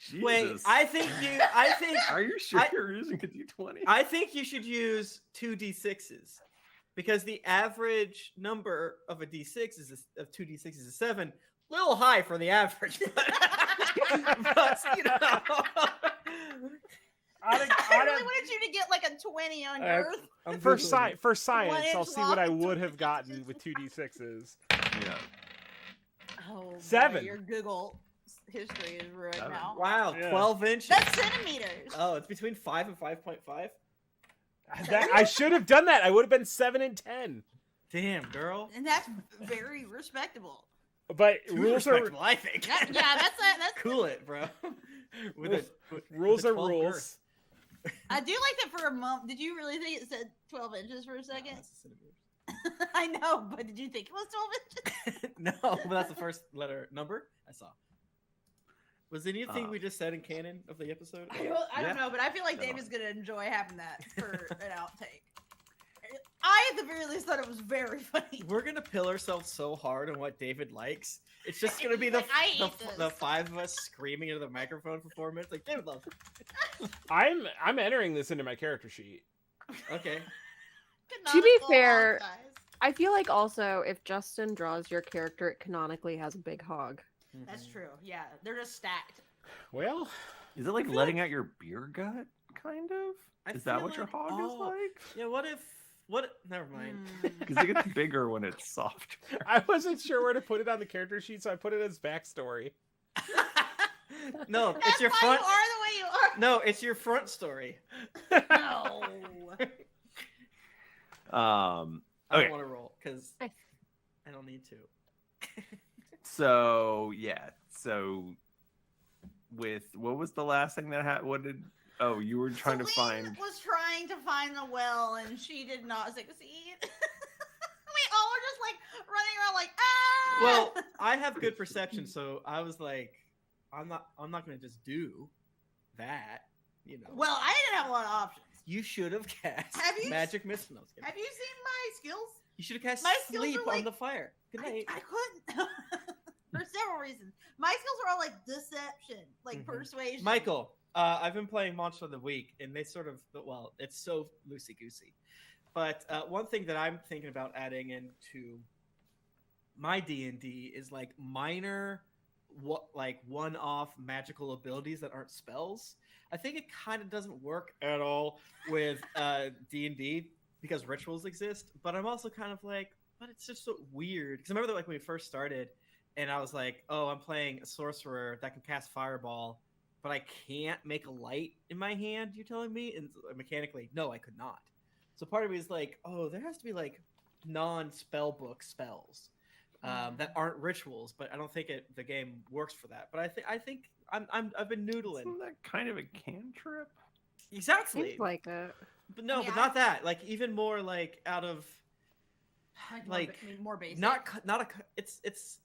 Jesus. Wait, I think. Are you sure you're using a D20? I think you should use 2 D6s because the average number of a D6 of 2 D6 is a 7. Little high for the average, but you know. I really wanted you to get like a 20 on yours. For science, 1 I'll inch see what I long. would have gotten with 2 D6s. Yeah. Oh, 7. Boy, your Google history is ruined 7. now. Wow, Yeah. 12 inches. That's centimeters. Oh, it's between 5 and 5.5. I should have done that. I would have been 7 and 10. Damn, girl. And that's very respectable. But Too rules are respectable, I think. That's Cool it, bro. rules a are 12 rules. girth. I do like that for a month. Did you really think it said 12 inches for a second? I know, but did you think it was 12 inches? No, but that's the first letter number I saw. Was anything we just said in canon of the episode? I don't know, but I feel like Dave is going to enjoy having that for an outtake. I, at the very least, thought it was very funny. We're going to pill ourselves so hard on what David likes. It's just going to be Like, I hate the this. 5 of us screaming into the microphone for 4 minutes. Like, David loves it. I'm entering this into my character sheet. Okay. To be Canonical fair, hog size. I feel like also if Justin draws your character, it canonically has a big hog. That's true. Yeah, they're just stacked. Well, Is it like letting out your beer gut, kind of? I Is that feel what your like- hog is like? Yeah, never mind. Because it gets bigger when it's softer. I wasn't sure where to put it on the character sheet, so I put it as backstory. No, That's it's your why front. you are the way you are. No, it's your front story. No. I Okay. don't want to roll because Nice. I don't need to. So yeah. So with what was the last thing that happened? What did Oh, you were trying Selene to find. was trying to find the well, and she did not succeed. We all were just like running around like, ah! Well, I have good perception, so I was like, I'm not going to just do that, you know. Well, I didn't have a lot of options. You should have cast magic missile. Have you seen my skills? You should have cast My skills sleep are like, on the fire. Good night. I couldn't. For several reasons. My skills are all like deception, like persuasion. Michael, I've been playing Monster of the Week, and they sort of, well, it's so loosey-goosey. But one thing that I'm thinking about adding into my D&D is like minor, one-off magical abilities that aren't spells. I think it kind of doesn't work at all with D&D because rituals exist. But I'm also kind of like, but it's just so weird. Because I remember that like when we first started, and I was like, oh, I'm playing a sorcerer that can cast fireball, but I can't make a light in my hand, you're telling me? And mechanically, no, I could not. So part of me is like, oh, there has to be like non-spell book spells that aren't rituals, but I don't think the game works for that. But I think I've been noodling. Isn't that kind of a cantrip? Exactly. Seems like it. But no, but not that. Like even more like out of like more basic. It's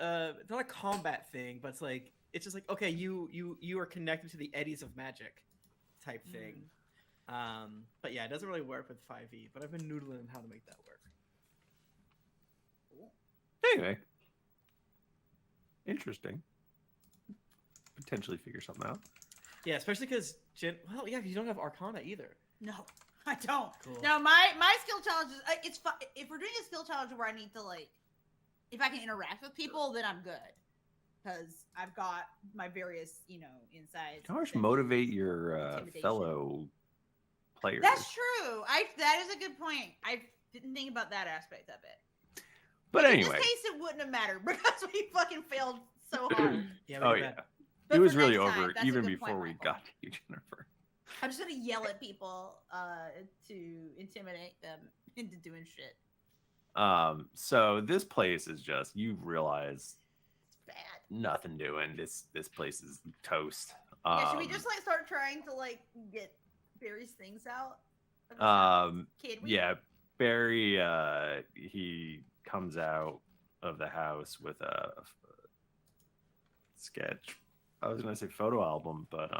not a combat thing, but it's just like, okay, you are connected to the eddies of magic type thing. But yeah, it doesn't really work with 5e, but I've been noodling on how to make that work. Anyway, interesting. Potentially figure something out. Yeah, especially because you don't have Arcana either. No, I don't. Cool. No, my skill challenge is it's fun. If we're doing a skill challenge where I need to like, if I can interact with people, then I'm good. Because I've got my various, insights. You can always motivate your fellow players. That's true. That is a good point. I didn't think about that aspect of it. But anyway. In this case, it wouldn't have mattered because we fucking failed so hard. Yeah. It was really over even before we got to you, Jennifer. I'm just going to yell at people to intimidate them into doing shit. So this place is just, you realize it's bad. Nothing doing. This place is toast. Should we just start trying to get Barry's things out? Yeah, Barry he comes out of the house with a sketch. I was gonna say photo album, but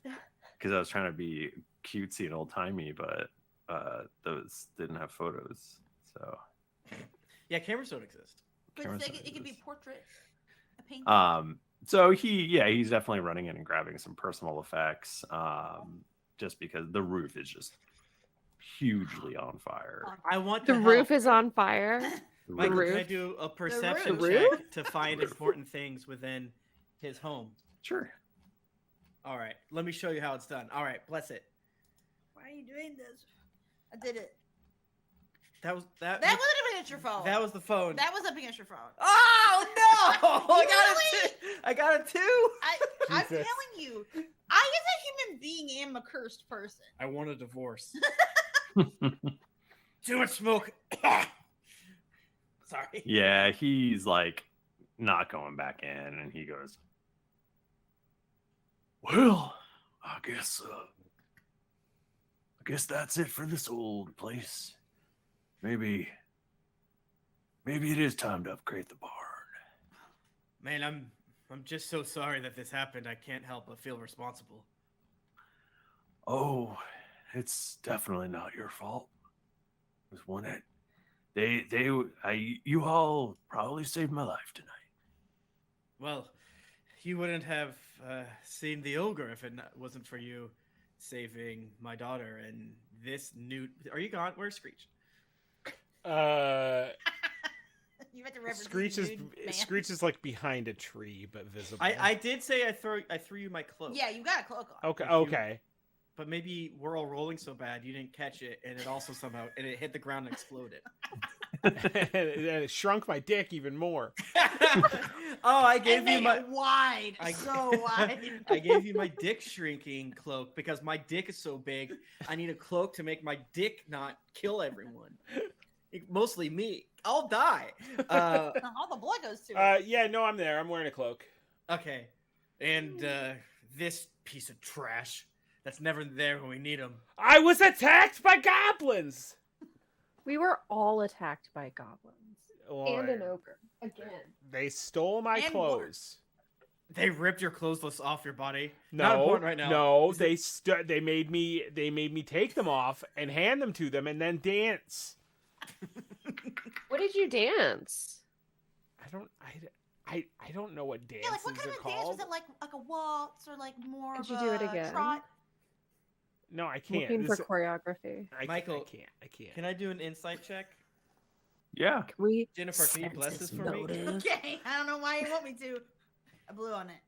because I was trying to be cutesy and old timey, but those didn't have photos. So yeah, cameras don't exist. But it could be portrait, a painting. So he's definitely running in and grabbing some personal effects. Just because the roof is just hugely on fire. I want the roof is on fire. Michael, can I do a perception check to find important things within his home? Sure. All right, let me show you how it's done. All right, bless it. Why are you doing this? I did it. That wasn't up against your phone. That was the phone. That was up against your phone. Oh no! I got a 2. I'm telling you, I as a human being am a cursed person. I want a divorce. Too much smoke. Sorry. Yeah, he's not going back in, and he goes, "Well, I guess that's it for this old place. Maybe it is time to upgrade the barn." Man, I'm just so sorry that this happened. I can't help but feel responsible. Oh, it's definitely not your fault. It was one that you all probably saved my life tonight. Well, you wouldn't have seen the Ogre if it wasn't for you saving my daughter and this new. Are you gone? Where's Screech? You have to Screech is behind a tree but visible. I did say I threw you my cloak. Yeah, you got a cloak on. Okay. But maybe we're all rolling so bad you didn't catch it, and it also somehow it hit the ground and exploded. And it shrunk my dick even more. Oh, I gave you my wide, so wide. I gave you my dick shrinking cloak because my dick is so big. I need a cloak to make my dick not kill everyone. Mostly me. I'll die. All the blood goes to it. Yeah, no, I'm there. I'm wearing a cloak. Okay, and this piece of trash that's never there when we need him. I was attacked by goblins. We were all attacked by goblins. Lord. And an ogre. Again. They stole my clothes. They ripped your clothes off your body. No, Not important right now. No, they made me take them off and hand them to them and then dance. What did you dance? I don't know what dances what kind are of called. dance was it? Like a waltz or like more Could of you do it a again? trot? No, I can't. Looking for choreography. Michael, I can't. Can I do an insight check? Yeah. Can we? Jennifer, can you bless this for me? Okay, I don't know why you want me to. I blew on it.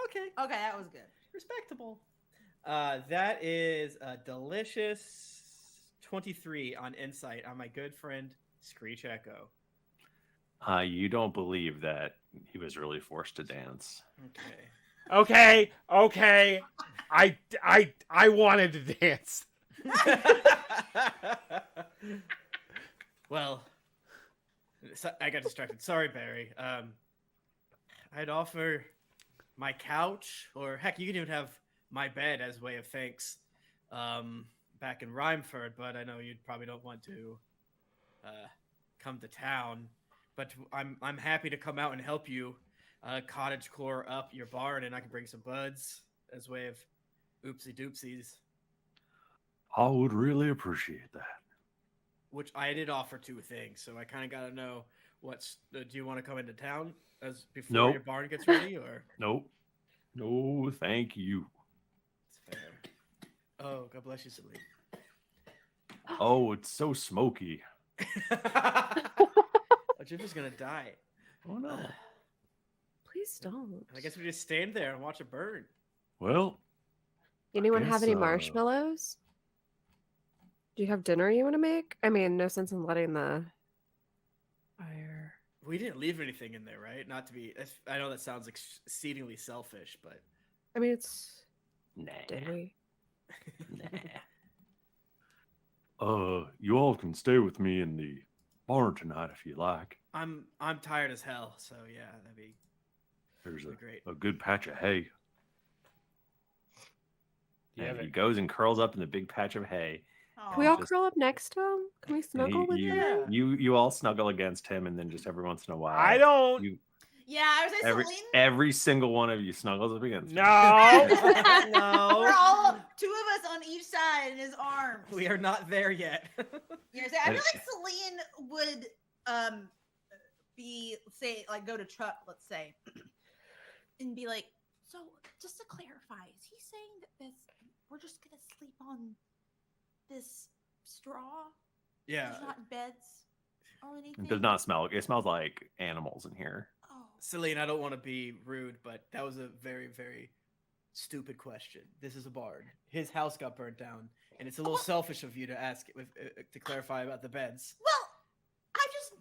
Okay, that was good. Respectable. That is a delicious 23 on insight on my good friend Screech Echo. You don't believe that he was really forced to dance. Okay. Okay. I wanted to dance. Well, I got distracted. Sorry, Barry. I'd offer my couch, or heck, you can even have my bed as way of thanks back in Rhymeford, but I know you probably don't want to come to town. But I'm happy to come out and help you cottage core up your barn, and I can bring some buds as way of oopsie doopsies. I would really appreciate that. Which I did offer 2 things, so I kind of got to know what's. Do you want to come into town before your barn gets ready, or? Nope. No, thank you. It's fair. Oh, God bless you, Selene. Oh, it's so smoky. Jim's gonna die. Oh no! Please don't. I guess we just stand there and watch it burn. Well, anyone have any marshmallows? Do you have dinner you want to make? I mean, no sense in letting the fire. We didn't leave anything in there, right? Not to be. I know that sounds exceedingly selfish, but I mean, it's. Nah. Did we? Nah. You all can stay with me in the barn tonight if you like. I'm tired as hell, so yeah, that'd be. There's great. a good patch of hay. Yeah, and he goes and curls up in the big patch of hay. Can we all curl up next to him? Can we snuggle with him? You all snuggle against him, and then just every once in a while. I don't. Yeah, I was saying every single one of you snuggles up against him. No. No. We're all 2 of us on each side in his arms. We are not there yet. Yeah, I feel like Selene would go to Chuck, let's say, and be like, so just to clarify, is he saying that we're just gonna sleep on this straw? Yeah. There's not beds or anything? It does not smell. It smells like animals in here. Oh. Selene, I don't want to be rude, but that was a very, very stupid question. This is a barn. His house got burnt down, and it's a little selfish of you to ask to clarify about the beds. Well, I just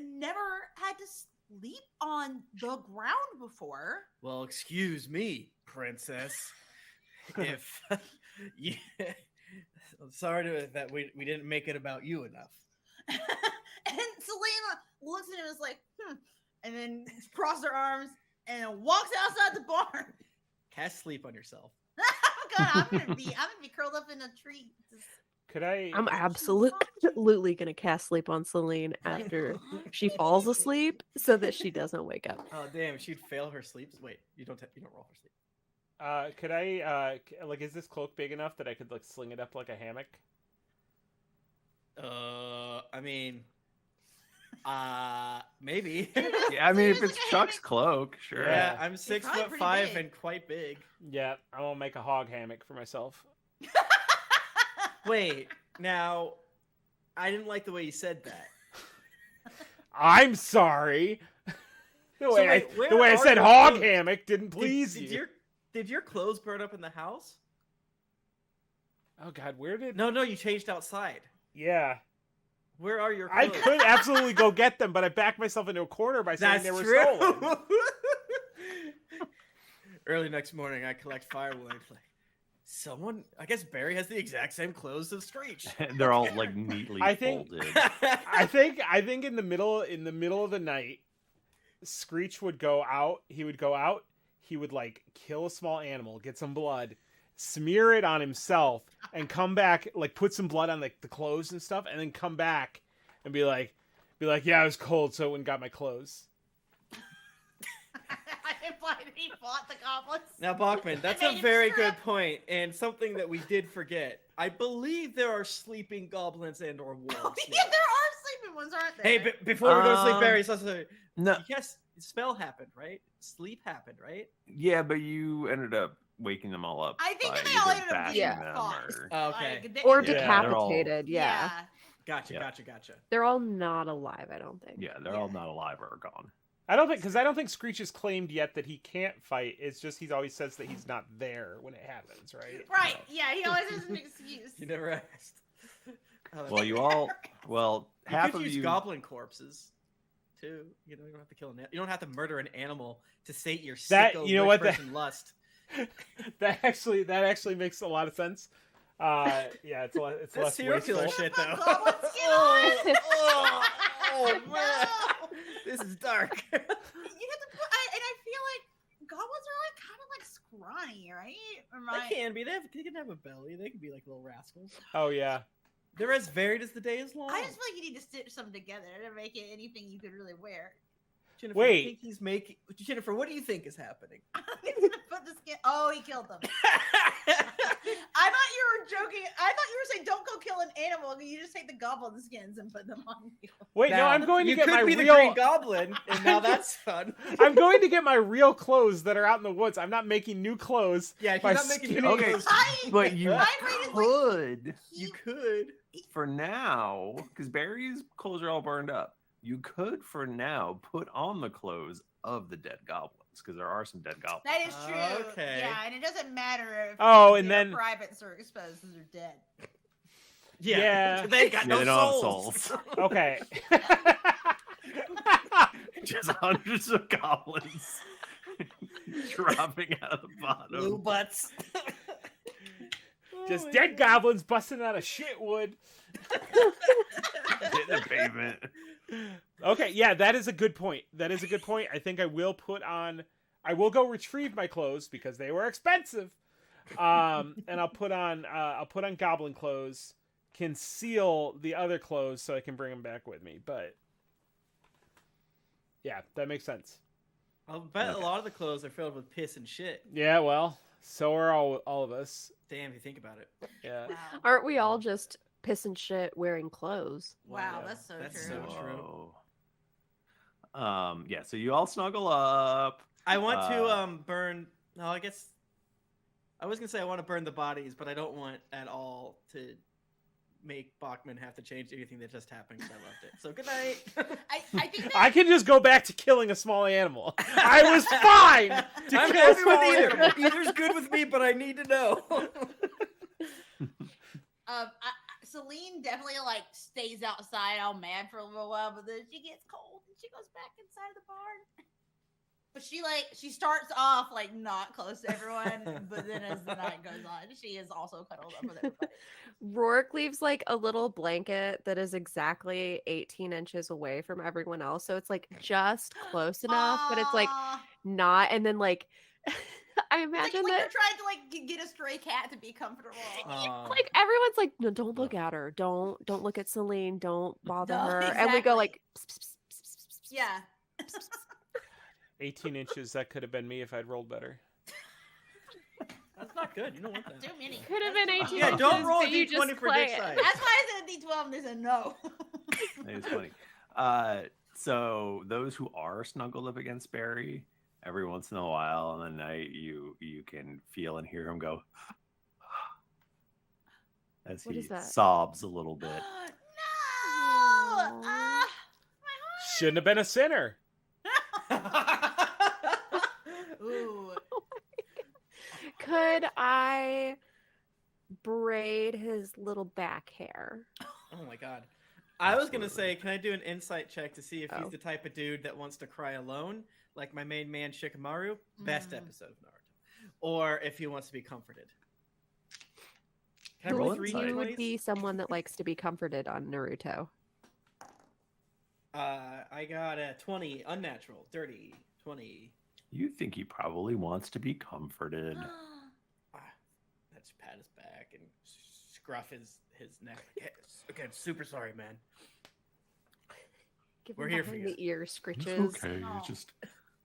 never had to sleep on the ground before. Well, excuse me, princess. If I'm sorry that we didn't make it about you enough. And Selena looks at him and is like, and then crosses her arms and walks outside the barn. Cast sleep on yourself. Oh God, I'm gonna be curled up in a tree. Could I? I'm absolutely gonna cast sleep on Selene after she falls asleep, so that she doesn't wake up. Oh damn, she'd fail her sleep. Wait, you don't roll her sleep. Could I? Is this cloak big enough that I could sling it up like a hammock? I mean, maybe. Yeah, I mean, if it's Chuck's cloak, sure. Yeah, I'm 6'5" and quite big. Yeah, I will make a hog hammock for myself. Wait, now, I didn't like the way you said that. I'm sorry. The way I said hog hammock didn't please you. Did your clothes burn up in the house? Oh God, where did? No, you changed outside. Yeah. Where are your clothes? I could absolutely go get them, but I backed myself into a corner by saying they were stolen. Early next morning, I collect firewood. Someone, I guess Barry has the exact same clothes as Screech. They're all neatly folded. I think in the middle of the night, Screech would go out. He would go out. he would like kill a small animal, get some blood, smear it on himself, and come back, like put some blood on like the clothes and stuff, and then come back and be like, yeah, I was cold, so I went and got my clothes. I implied he fought the goblins. Now, Bachmann, that's a very good point, and something that we did forget. I believe there are sleeping goblins and or wolves. Oh, yeah, there are sleeping ones, aren't there? Hey, before we go to sleep berries, no. Yes, spell happened, right? Sleep happened, right? Yeah, but you ended up waking them all up. I think by they all either ended up bashing getting them fucked. Okay. Like, Or Yeah, decapitated. Yeah. Gotcha. They're all not alive, I don't think. Yeah, they're all not alive or gone. I don't think Screech has claimed yet that he can't fight. It's just he always says that he's not there when it happens, right? Right. Yeah, he always has an excuse. You never asked. Well, you all. Well, you half could of use you. goblin corpses, too. You know, you don't have to kill you don't have to murder an animal to sate your That- sicko you know what, person lust. that actually makes a lot of sense. Yeah, it's That's less serial killer wasteful. shit, though. Goblin skin on. Oh, man. This is dark. You have to put, and I feel like goblins are like kind of like scrawny, right? They can be. They can have a belly. They can be like little rascals. Oh yeah. They're as varied as the day is long. I just feel like you need to stitch some together to make it anything you could really wear. Jennifer, Wait. I think he's making. Jennifer, what do you think is happening? He's gonna put the skin. Oh, he killed them. I thought you were joking. I thought you were saying don't go kill an animal. You just take the goblin skins and put them on you. Wait, no, Now, I'm going to you get could my be the real. Green Goblin, and now that's fun. I'm going to get my real clothes that are out in the woods. I'm not making new clothes. Yeah, if by you're not making skinning- new Okay, clothes, but you My brain is like, could, you could. for now, because Barry's clothes are all burned up. You could, for now, put on the clothes of the dead goblins, because there are some dead goblins. that is true. Okay. Yeah, and it doesn't matter if And their then privates are exposed because they're dead. Yeah. They got no they don't have souls. souls. Okay. Just hundreds of goblins dropping out of the bottom. Blue butts. Just dead goblins busting out of shit wood. Hitting the pavement. Okay, yeah, that is a good point. I think I will go retrieve my clothes because they were expensive. And I'll put on goblin clothes, conceal the other clothes so I can bring them back with me. But yeah, that makes sense. I'll bet a lot of the clothes are filled with piss and shit. Yeah, well, so are all of us. Damn, if you think about it. Yeah. Wow. Aren't we all just piss and shit wearing clothes? Wow, that's so true. true. Yeah, so you all snuggle up. I want to burn. No, I guess I was gonna say I want to burn the bodies, but I don't want at all to make Bachmann have to change anything that just happened because I loved it. So good night. I think that, I can just go back to killing a small animal. I was fine to I'm kill a happy small with either. animal. Either's good with me, but I need to know. Selene definitely like stays outside all mad for a little while, but then she gets cold and she goes back inside the barn. But she starts off like not close to everyone, but then as the night goes on, she is also cuddled up with everybody. Rourke leaves like a little blanket that is exactly 18 inches away from everyone else. So it's like just close enough, but it's like Aw. not. And then like, I It's imagine like that you're trying to like get a stray cat to be comfortable. like everyone's like, no, don't look at her. Don't look at Selene. Don't bother No, her. And we go like, Yeah. 18 inches, that could have been me if I'd rolled better. That's not good. You don't want that. Too many. could have been 18 Yeah, don't inches, roll a but you d20 just for play dick it. size. That's why I said D12 and they said no. That is funny. So those who are snuggled up against Barry, every once in a while in the night, you can feel and hear him go as What he is that? sobs a little bit. No! Shouldn't have been a sinner. Ooh. Could I braid his little back hair? Oh my god. I was gonna say, can I do an insight check to see if he's Oh. the type of dude that wants to cry alone, like my main man Shikamaru, best episode of Naruto, or if he wants to be comforted. Can I roll Roll 3 insight. You would d20s? be someone that likes to be comforted on Naruto. I got a 20, unnatural, dirty, 20. You think he probably wants to be comforted. I just pat his back and scruff his neck. Again, super sorry, man. We're here for you. The ear scritches. It's okay. Oh. It's just,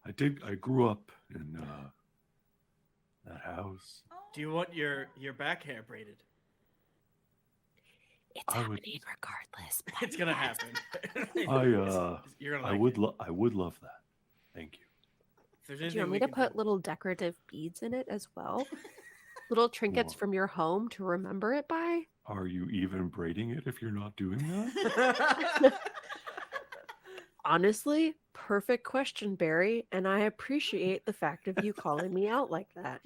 I grew up in that house. Do you want your back hair braided? It's happening regardless. It's gonna happen. You're gonna I would love that. Thank you. Do you want me to put little decorative beads in it as well? Little trinkets from your home to remember it by? Are you even braiding it if you're not doing that? Honestly, perfect question, Barry, and I appreciate the fact of you calling me out like that.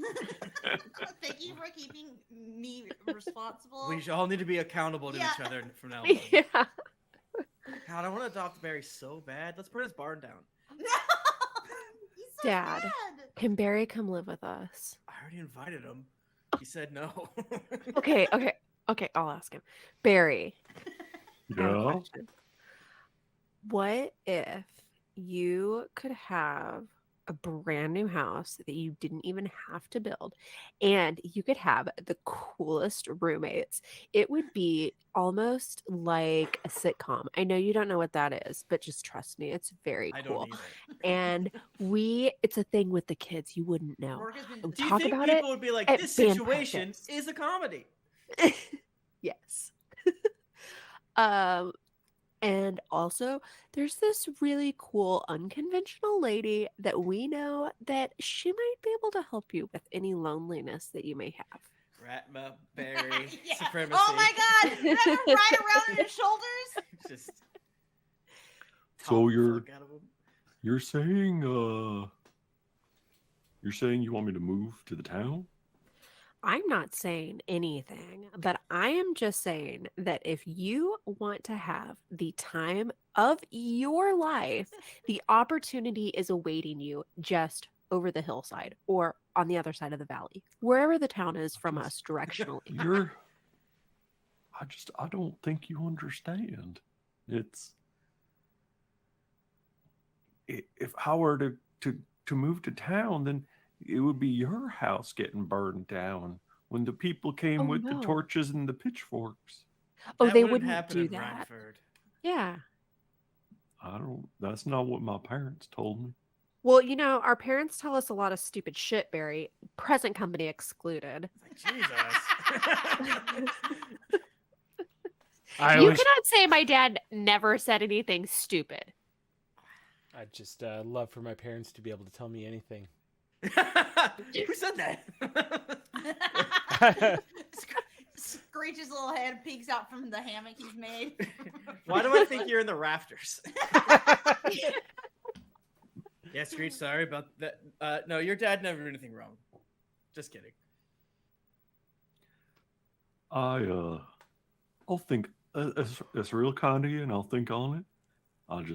Thank you for keeping me responsible. We all need to be accountable to each other from now on. Yeah. God, I want to adopt Barry so bad. Let's burn his barn down. No! He's so Dad, bad. can Barry come live with us? I already invited him. He said no. Okay, I'll ask him. Barry. I have a Yeah. question. What if you could have a brand new house that you didn't even have to build and you could have the coolest roommates? It would be almost like a sitcom. I know you don't know what that is, but just trust me, it's very I cool. don't either. And it's a thing with the kids, you wouldn't know. Mark has been- We Do you talk think about people it would be like, at this band situation practice. is a comedy? Yes. And also, there's this really cool unconventional lady that we know that she might be able to help you with any loneliness that you may have. Ratma, Barry, Yeah. supremacy. Oh my god! Remember right around your shoulders? Just So talk the you're fuck out of him. you're saying you want me to move to the town? I'm not saying anything, but I am just saying that if you want to have the time of your life, the opportunity is awaiting you just over the hillside or on the other side of the valley, wherever the town is from us directionally. I don't think you understand. If I were to move to town, then it would be your house getting burned down when the people came with the no. torches and the pitchforks. Oh, That they wouldn't wouldn't happen do in that. Rhineford. Yeah. That's not what my parents told me. Well, our parents tell us a lot of stupid shit, Barry. Present company excluded. Jesus. You cannot say my dad never said anything stupid. I just love for my parents to be able to tell me anything. Who said that? Screech's little head peeks out from the hammock he's made. Why do I think you're in the rafters? Yeah, Screech, sorry about that. No, your dad never did anything wrong. Just kidding. I'll think. It's real kind of you, and I'll think on it. I'm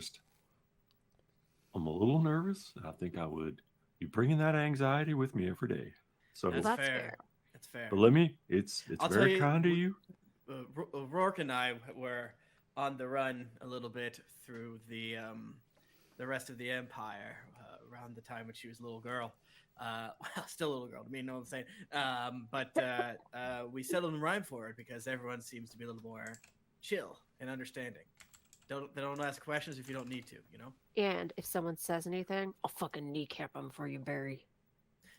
a little nervous, and I think I would be bringing that anxiety with me every day. So That's That's fair. fair. That's fair. but let me. It's I'll tell very you, kind of you. Rourke and I were on the run a little bit through the rest of the Empire around the time when she was a little girl. Well, still a little girl. I know what I'm saying. But we settled in Rhineford because everyone seems to be a little more chill and understanding. They don't ask questions if you don't need to, And if someone says anything, I'll fucking kneecap them for you, Barry.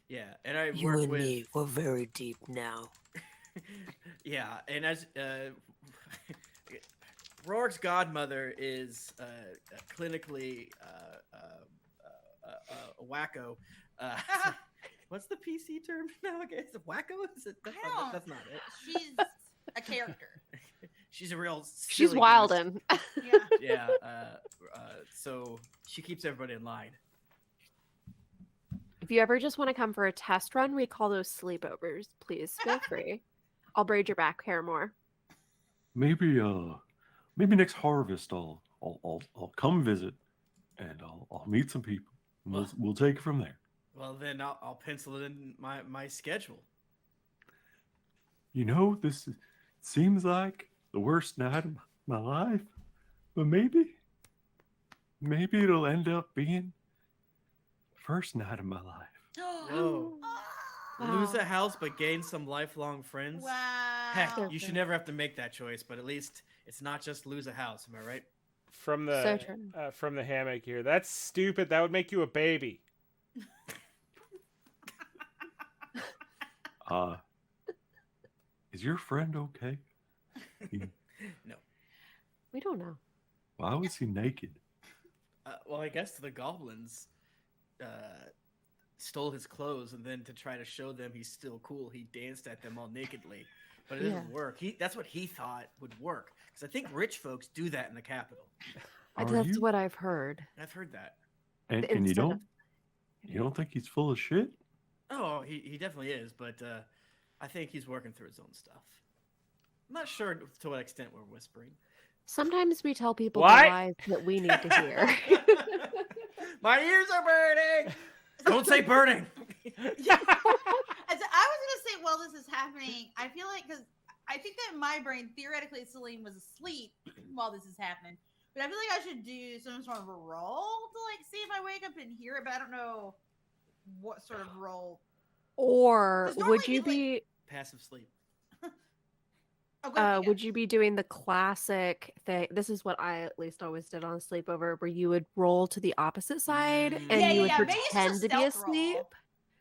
Yeah, and I You work and with me, we're very deep now. yeah, and as Rourke's godmother is clinically a wacko. What's the PC term now? Again? Is it wacko? Is it? That's not it. She's a character. She's a real. She's silly wildin'. Yeah. Yeah. So she keeps everybody in line. If you ever just want to come for a test run, we call those sleepovers. Please feel free. I'll braid your back hair more. Maybe next harvest I'll come visit, and I'll meet some people. And we'll take it from there. Well, then I'll pencil it in my schedule. This seems like the worst night of my life, but maybe it'll end up being First night of my life. Whoa. Lose a house but gain some lifelong friends? Wow. Heck, you should never have to make that choice, but at least it's not just lose a house, am I right? From the hammock here. That's stupid. That would make you a baby. Is your friend okay? No. We don't know. Why was he naked? Well, I guess the goblins stole his clothes, and then to try to show them he's still cool, he danced at them all nakedly. But it doesn't work. That's what he thought would work. Because I think rich folks do that in the capital. That's what I've heard. I've heard that. And you don't think he's full of shit? Oh, he definitely is, but I think he's working through his own stuff. I'm not sure to what extent we're whispering. Sometimes we tell people the lies that we need to hear. My ears are burning! Don't say burning! Yeah. I was going to say, while this is happening, I feel like, because I think that in my brain, theoretically, Selene was asleep while this is happening. But I feel like I should do some sort of a roll to, like, see if I wake up and hear it, but I don't know what sort of roll. Or would you be... Like, passive sleep. Would you be doing the classic thing? This is what I at least always did on a sleepover, where you would roll to the opposite side and you would pretend to be asleep.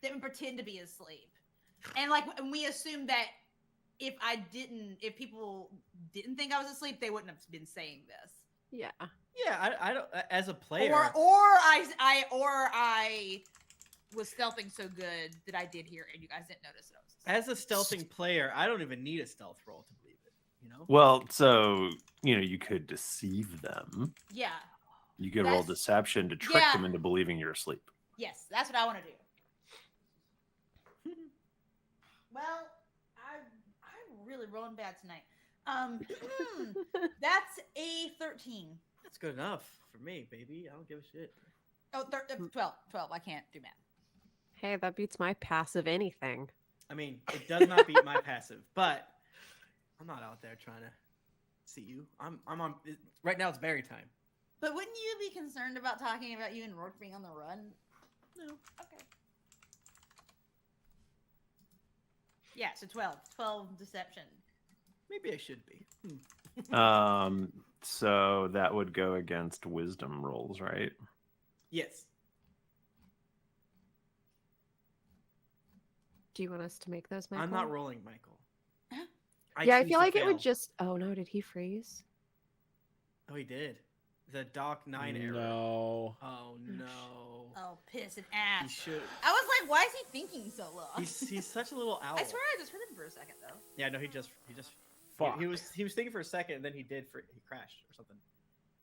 They would pretend to be asleep, and and we assumed that if people didn't think I was asleep, they wouldn't have been saying this. Yeah. Yeah, I don't. As a player, or I was stealthing so good that I did hear it, and you guys didn't notice it. As a stealthing player, I don't even need a stealth roll to believe it, you know? Well, so, you could deceive them. Yeah. You could roll deception to trick them into believing you're asleep. Yes, that's what I want to do. Well, I'm really rolling bad tonight. That's a 13. That's good enough for me, baby. I don't give a shit. Oh, 12. I can't do math. Hey, that beats my passive anything. I mean, it does not beat my passive, but I'm not out there trying to see you. I'm on right now. It's berry time. But wouldn't you be concerned about talking about you and Rourke being on the run? No. Okay. Yeah. So 12 deception. Maybe I should be. So that would go against wisdom rolls, right? Yes. Do you want us to make those, Michael? I'm not rolling, Michael. I feel like it would just... Oh, no. Did he freeze? Oh, he did. The Doc 9 error. No. Oh, no. Oh, piss and ass. He should. I was like, why is he thinking so long? He's such a little owl. I swear I just heard him for a second, though. Yeah, no, he just... Fucked. He was thinking for a second, and then he crashed or something.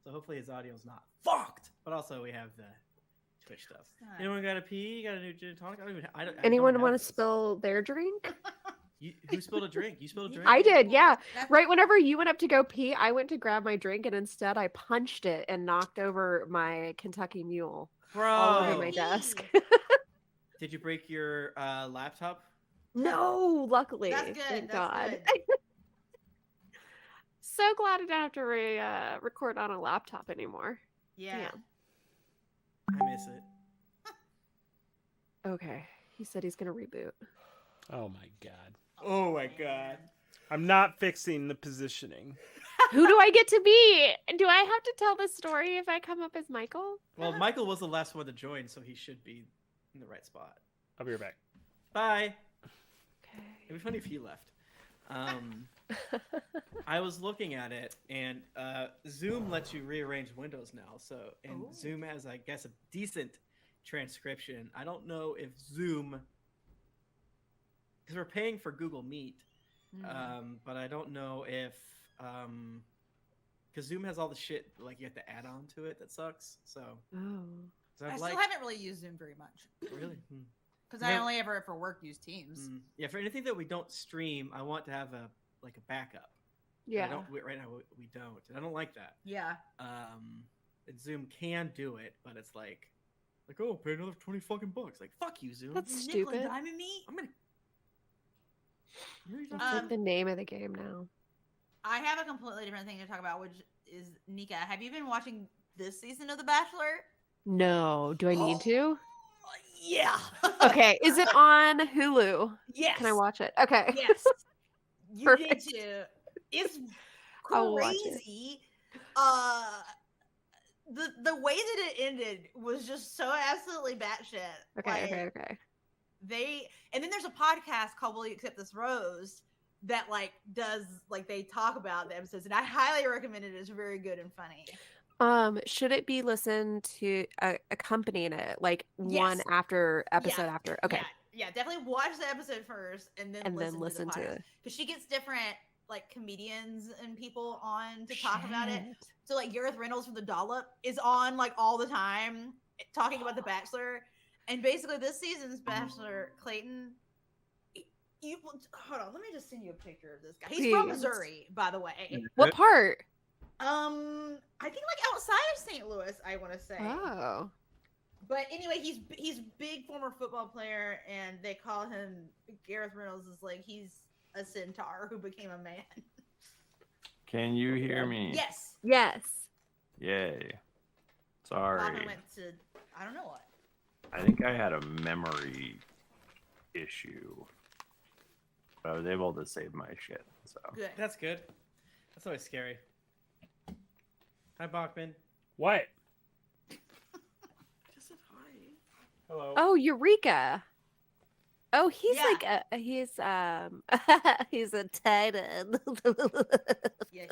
So hopefully his audio's not fucked. But also we have the Twitch stuff. Anyone got a pee? You got a new gin and tonic? Anyone want to spill their drink? Who spilled a drink? You spilled a drink? I did, yeah. Right whenever you went up to go pee, I went to grab my drink, and instead I punched it and knocked over my Kentucky Mule. Bro. All over my desk. Did you break your laptop? No, luckily. That's good. Thank That's God. good. So glad I don't have to record on a laptop anymore. Yeah. I miss it. Okay. He said he's going to reboot. Oh my God. Oh my God. I'm not fixing the positioning. Who do I get to be? Do I have to tell this story if I come up as Michael? Well, Michael was the last one to join, so he should be in the right spot. I'll be right back. Bye. Okay. It'd be funny if he left. I was looking at it, and Zoom lets you rearrange windows now. Zoom has, I guess, a decent transcription. I don't know if Zoom, because we're paying for Google Meet, but I don't know if, because Zoom has all the shit like you have to add on to it that sucks. So, I still haven't really used Zoom very much. Really? Because I only ever for work use Teams. Yeah, for anything that we don't stream, I want to have a backup. Yeah. Right now we don't, and I don't like that. Yeah. And Zoom can do it, but it's like oh, pay another $20 fucking bucks. Like fuck you, Zoom. That's stupid. Diamond me. I'm gonna. That's like the name of the game now. I have a completely different thing to talk about, which is Nika. Have you been watching this season of The Bachelor? No. Do I need to? Yeah. Okay, is it on Hulu? Yes. Can I watch it? Okay. Yes. You Perfect. need to. It's I'll watch it. crazy. The way that it ended was just so absolutely batshit. Okay. And then there's a podcast called Will You Accept This Rose that does they talk about the episodes, and I highly recommend it. It's very good and funny. Should it be listened to accompanying it one Yes. episode after? Okay. Yeah, definitely watch the episode first and then listen to it, because she gets different comedians and people on to talk about it. So Gareth Reynolds from The Dollop is on all the time talking about The Bachelor, and basically this season's Bachelor, Clayton. Hold on, let me just send you a picture of this guy. He's from Missouri, by the way. What part? I think outside of St. Louis, I want to say. Oh. But anyway, he's big former football player, and they call him Gareth Reynolds is he's a centaur who became a man. Can you hear me? Yes. Yes. Yay. Sorry. Bachmann went to I don't know what. I think I had a memory issue. But I was able to save my shit. So Good. That's good. That's always scary. Hi, Bachmann. What? Just said hi. Hello. Oh, Eureka. Oh, he's he's a titan. Yeah,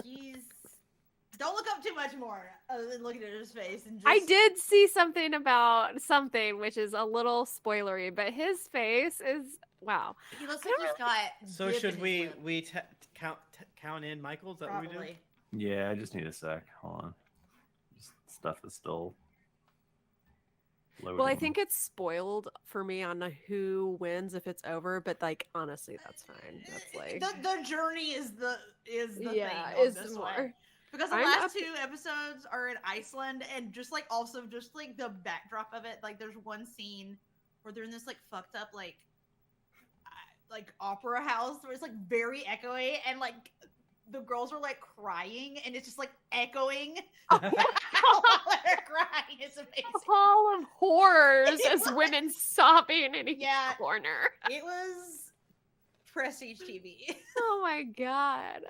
don't look up too much more other than looking at his face and just I did see something about something which is a little spoilery, but his face is wow. He looks like he's got So dip should in we his lip. count in Michael? Is that what we do? Probably. yeah, I just need a sec. Hold on. Just stuff is still loading. Well, I think it's spoiled for me on who wins if it's over, but honestly, that's fine. That's the journey is the thing on is this more. one. Because the last two episodes are in Iceland, and just also the backdrop of it, there's one scene where they're in this fucked up opera house where it's very echoey, and the girls are crying, and it's just echoing. While they're crying. It's amazing. Hall of horrors as women sobbing in a corner. It was prestige TV. Oh my god.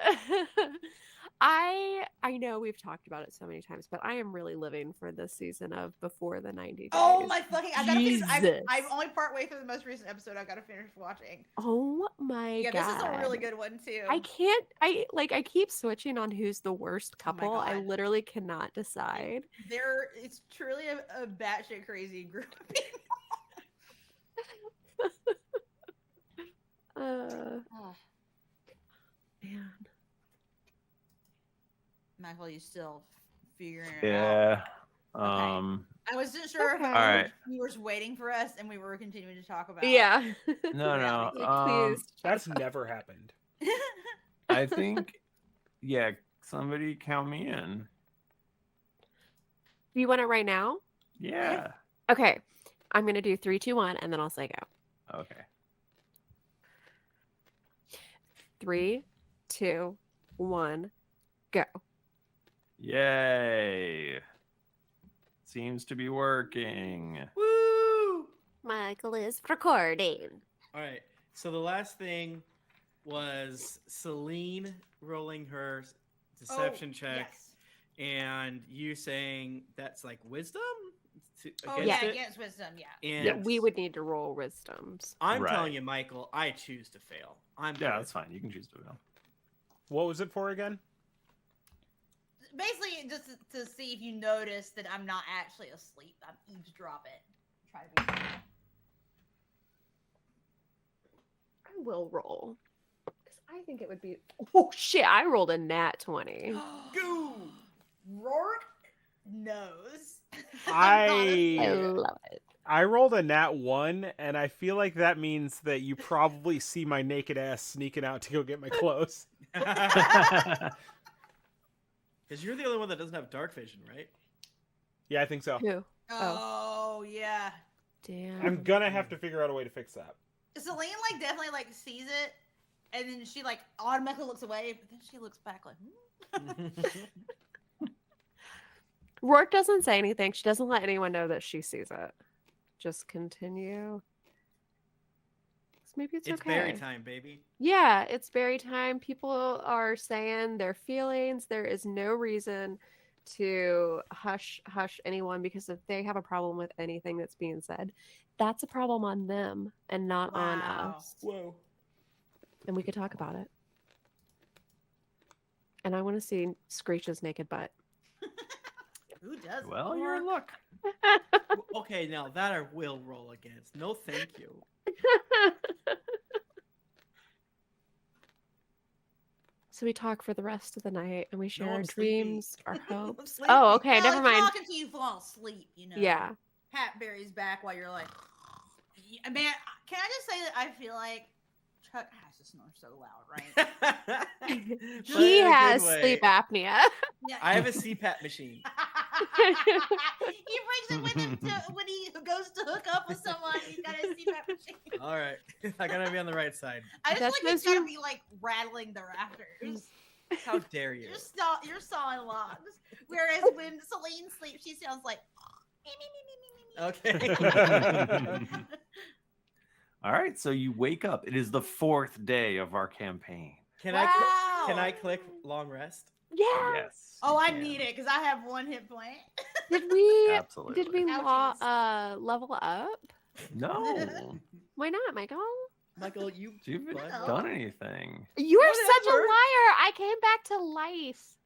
I know we've talked about it so many times, but I am really living for this season of Before the 90 Days. Oh my fucking! I gotta finish. Jesus. I'm only part way through the most recent episode. I gotta finish watching. Oh my god! Yeah, this is a really good one too. I can't. I keep switching on who's the worst couple. God. I literally cannot decide. It's truly a batshit crazy group of people. Man. Michael, you still figuring it out? Yeah. I wasn't sure if All right. you were waiting for us and we were continuing to talk about. Yeah. No. Please. That's never happened. I think, yeah, somebody count me in. Do you want it right now? Yeah. Okay. I'm going to do 3, 2, 1, and then I'll say go. Okay. 3, 2, 1, go. Yay. Seems to be working. Woo! Michael is recording. All right. So the last thing was Selene rolling her deception check, and you saying that's wisdom. Against wisdom, yeah. And we would need to roll wisdoms. I'm telling you, Michael, I choose to fail. That's fine. You can choose to fail. What was it for again? Basically, just to see if you notice that I'm not actually asleep. I'm eavesdropping. Try to be. I will roll. Because I think it would be. Oh, shit. I rolled a nat 20. Go! Rourke knows. I love it. I rolled a nat 1, and I feel like that means that you probably see my naked ass sneaking out to go get my clothes. Because you're the only one that doesn't have dark vision, right? Yeah, I think so. Who? Oh, yeah. Damn. I'm gonna have to figure out a way to fix that. Selene definitely sees it, and then she automatically looks away, but then she looks back Rourke doesn't say anything. She doesn't let anyone know that she sees it. just continue. Maybe it's okay. It's berry time, baby. Yeah, it's berry time. People are saying their feelings. There is no reason to hush anyone, because if they have a problem with anything that's being said, that's a problem on them and not on us. Whoa. And we could talk about it. And I want to see Screech's naked butt. Who does? Well, you're in luck. Okay, now that I will roll against. No, thank you. So we talk for the rest of the night, and we share our I'm dreams, our hopes. Sleepy. Oh, okay, never Like mind. talking to you fall asleep, you know. Yeah. Pat Barry's back while you're like, man. Can I just say that I feel like Chuck has to snore so loud, right? He has sleep apnea. Yeah. I have a CPAP machine. He brings it with him when he goes to hook up with someone. He's got a CPAP machine. All right, I gotta be on the right side. I just like it's gotta be like rattling the rafters. How dare you? You're sawing logs. Whereas when Selene sleeps, she sounds like me, me, me, me, me, me. Okay. All right, so you wake up. It is the 4th day of our campaign. Can Wow. I click long rest? Yeah. Yes. Oh, I need it because I have 1 hit point. Did we? Absolutely. Did we Ouchies. level up? No. Why not, Michael? Michael, you haven't Well. done anything. You are such a Whatever. liar. I came back to life.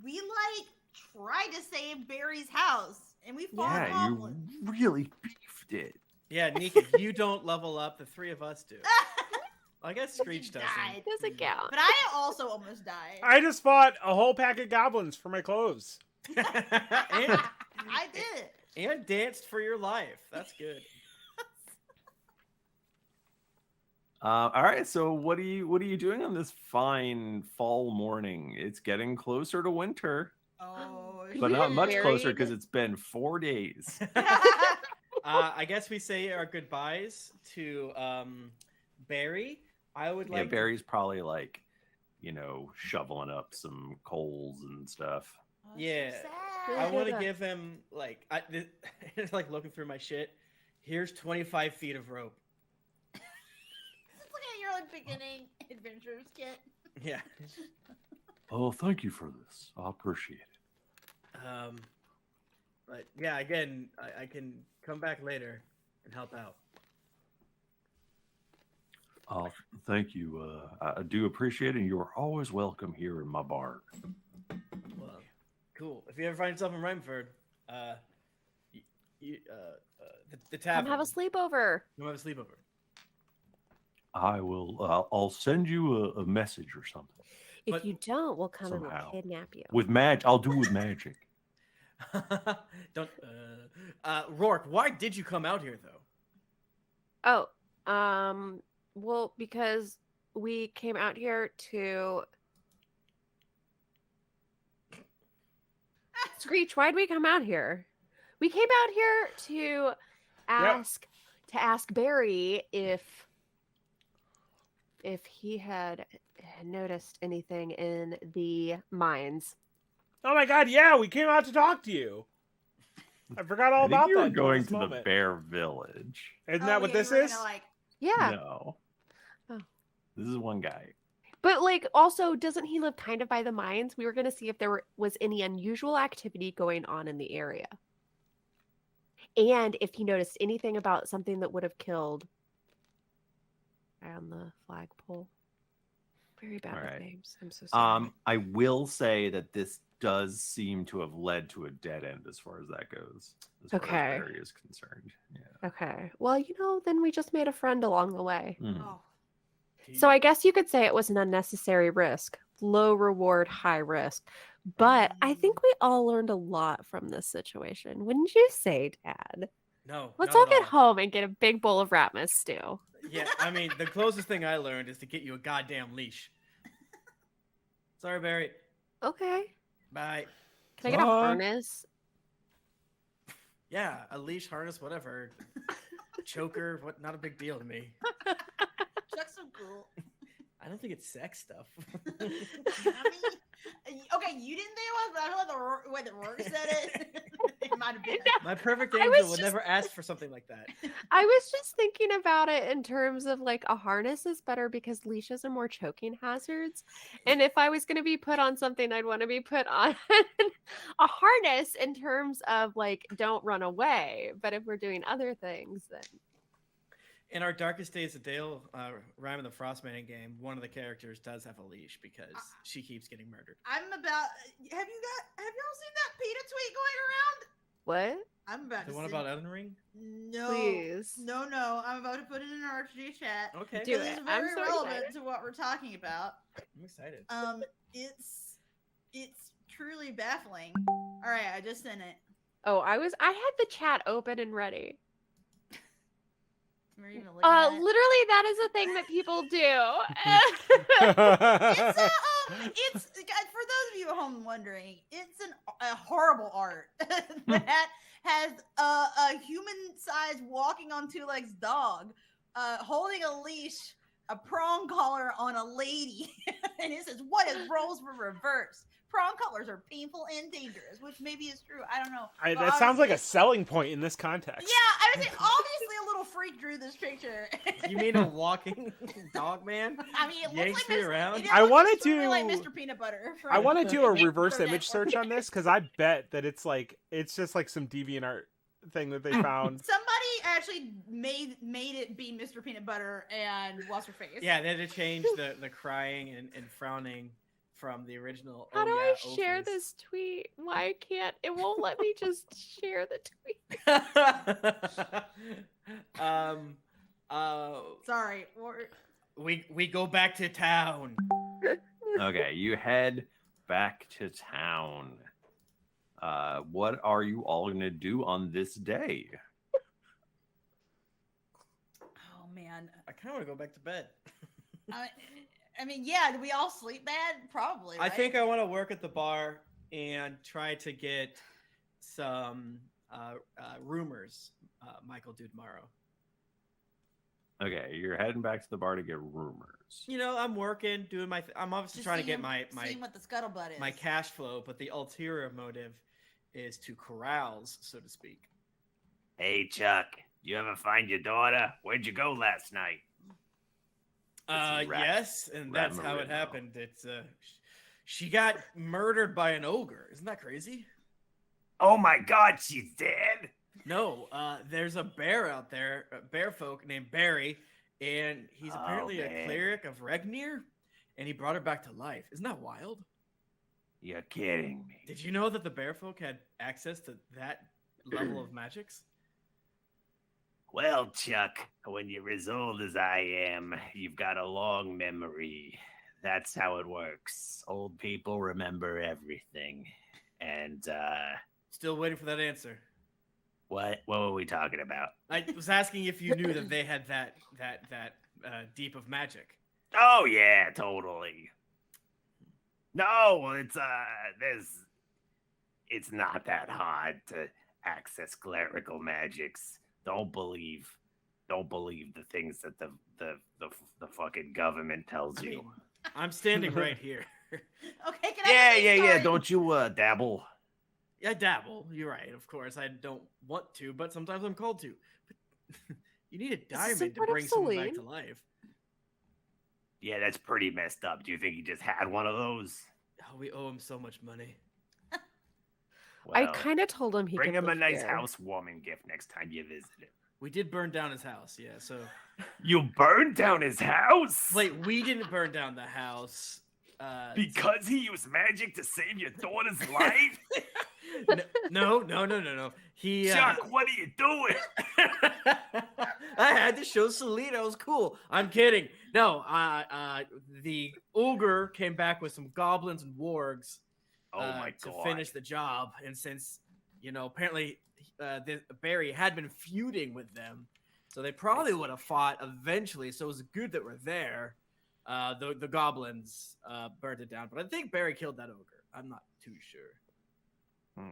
We like tried to save Barry's house, and we fought Yeah, goblins. you really beefed it. Yeah, Nika, you don't level up. The 3 of us do. I guess Screech doesn't. Died. Doesn't count. But I also almost died. I just fought a whole pack of goblins for my clothes. and, I did. and danced for your life. That's good. All right, so what are you doing on this fine fall morning? It's getting closer to winter, Oh, but not much Buried. closer because it's been 4 days. I guess we say our goodbyes to Barry. I would Yeah, like. Barry's probably like, shoveling up some coals and stuff. Oh, Yeah. so I sad. want to give him like it's like looking through my shit. Here's 25 feet of rope. Look at your like beginning adventures kit. Yeah. Oh, thank you for this. I appreciate it. But yeah, again, I can come back later and help out. Oh, thank you. I do appreciate it. And you're always welcome here in my barn. Well, cool. If you ever find yourself in Rhymeford, the tavern. Come have a sleepover. Come have a sleepover. I will. I'll send you a message or something. If But- you don't, we'll come Somehow. and we'll kidnap you. With magic, I'll do it with magic. Don't. Rourke, why did you come out here though? Oh, well, because we came out here to Screech. Why'd we come out here? We came out here to ask Barry if he had noticed anything in the mines. Oh my god, yeah, we came out to talk to you. I forgot all I think about you were that. going this to the moment. Bear Village. Isn't that what yeah, this you were is? gonna, like, Yeah. No. Oh. This is one guy. But like, also, doesn't he live kind of by the mines? We were going to see if there was any unusual activity going on in the area, and if he noticed anything about something that would have killed on the flagpole. Very bad All with right. names. I'm so sorry. I will say that this does seem to have led to a dead end as far as that goes. As far Okay. as Barry is concerned. Yeah. Okay. Well, then we just made a friend along the way. Hmm. Oh, So I guess you could say it was an unnecessary risk. Low reward, high risk. But I think we all learned a lot from this situation. Wouldn't you say, Dad? No. Let's not all at get home and get a big bowl of Ratmus stew. Yeah, I mean, the closest thing I learned is to get you a goddamn leash. Sorry, Barry. Okay. Bye. Can I get a harness? Yeah, a leash, harness, whatever. Choker, what? Not a big deal to me. Chuck's so cool. I don't think it's sex stuff. I mean, okay, you didn't think it was, but I feel like the way the Rourke said it, it might have been. My perfect angel would never ask for something like that. I was just thinking about it in terms of like a harness is better because leashes are more choking hazards. And if I was going to be put on something, I'd want to be put on a harness in terms of like, don't run away. But if we're doing other things, then. In our Darkest Days of Dale, Rhyme of the Frostman game, one of the characters does have a leash because she keeps getting murdered. Have y'all seen that PETA tweet going around? What? I'm about the to one about Elden Ring? No. Please. No. I'm about to put it in our RG chat. Okay. Do It's it. very I'm so relevant excited. to what we're talking about. I'm excited. It's truly baffling. All right, I just sent it. Oh, I had the chat open and ready. We're even looking at it. Literally, that is a thing that people do. It's for those of you at home wondering, it's a horrible art that has a human-sized walking on two legs dog holding a leash, a prong collar on a lady, and it says, "What if roles were reversed? Prong collars are painful and dangerous," which maybe is true. I don't know. That sounds like a selling point in this context. Yeah, I was obviously a little freak drew this picture. You mean a walking dog man? I mean, it yanks looks me like around. I wanted really to like Mr. Peanut Butter. I want to do a reverse from image that search on this because I bet that it's just like some DeviantArt thing that they found. Somebody actually made it be Mr. Peanut Butter and what's her face. Yeah, they had to change the crying and frowning from the original. How do I share this tweet? Why can't it won't let me just share the tweet? Sorry. We go back to town. Okay, you head back to town. What are you all gonna do on this day? Oh man, I kind of want to go back to bed. I mean, yeah. Do we all sleep bad? Probably. Right? I think I want to work at the bar and try to get some rumors. Michael DiMauro. Okay, you're heading back to the bar to get rumors. You know, I'm working, doing my. I'm obviously Just trying to get seeing what the scuttlebutt is. my cash flow, but the ulterior motive is to carouse, so to speak. Hey, Chuck, you ever find your daughter? Where'd you go last night? Yes, and that's how it happened. It's she got murdered by an ogre. Isn't that crazy? Oh my God, she's dead. No, there's a bear out there, a bear folk named Barry, and he's apparently a cleric of Regnir, and he brought her back to life. Isn't that wild? You're kidding me. Did you know that the bear folk had access to that level of magics? Well, Chuck, when you're as old as I am, you've got a long memory. That's how it works. Old people remember everything. And, Still waiting for that answer. What were we talking about? I was asking if you knew that they had that deep of magic. Oh, yeah, totally. No, it's not that hard to access clerical magics. Don't believe the things that the fucking government tells you. I'm standing right here. Okay, can I Yeah. Don't you dabble? I dabble. You're right. Of course, I don't want to, but sometimes I'm called to. But you need a diamond to bring someone back to life. Yeah, that's pretty messed up. Do you think he just had one of those? Oh, we owe him so much money. Well, I kind of told him he bring could him a live nice here. housewarming gift next time you visit him. We did burn down his house, yeah. So you burned down his house? Wait, we didn't burn down the house. Because he used magic to save your daughter's life? No. Chuck, what are you doing? I had to show Selene I was cool. I'm kidding. No, the ogre came back with some goblins and wargs. To finish the job, and since apparently Barry had been feuding with them, so they probably would have fought eventually. So it was good that we're there. The goblins burned it down, but I think Barry killed that ogre. I'm not too sure.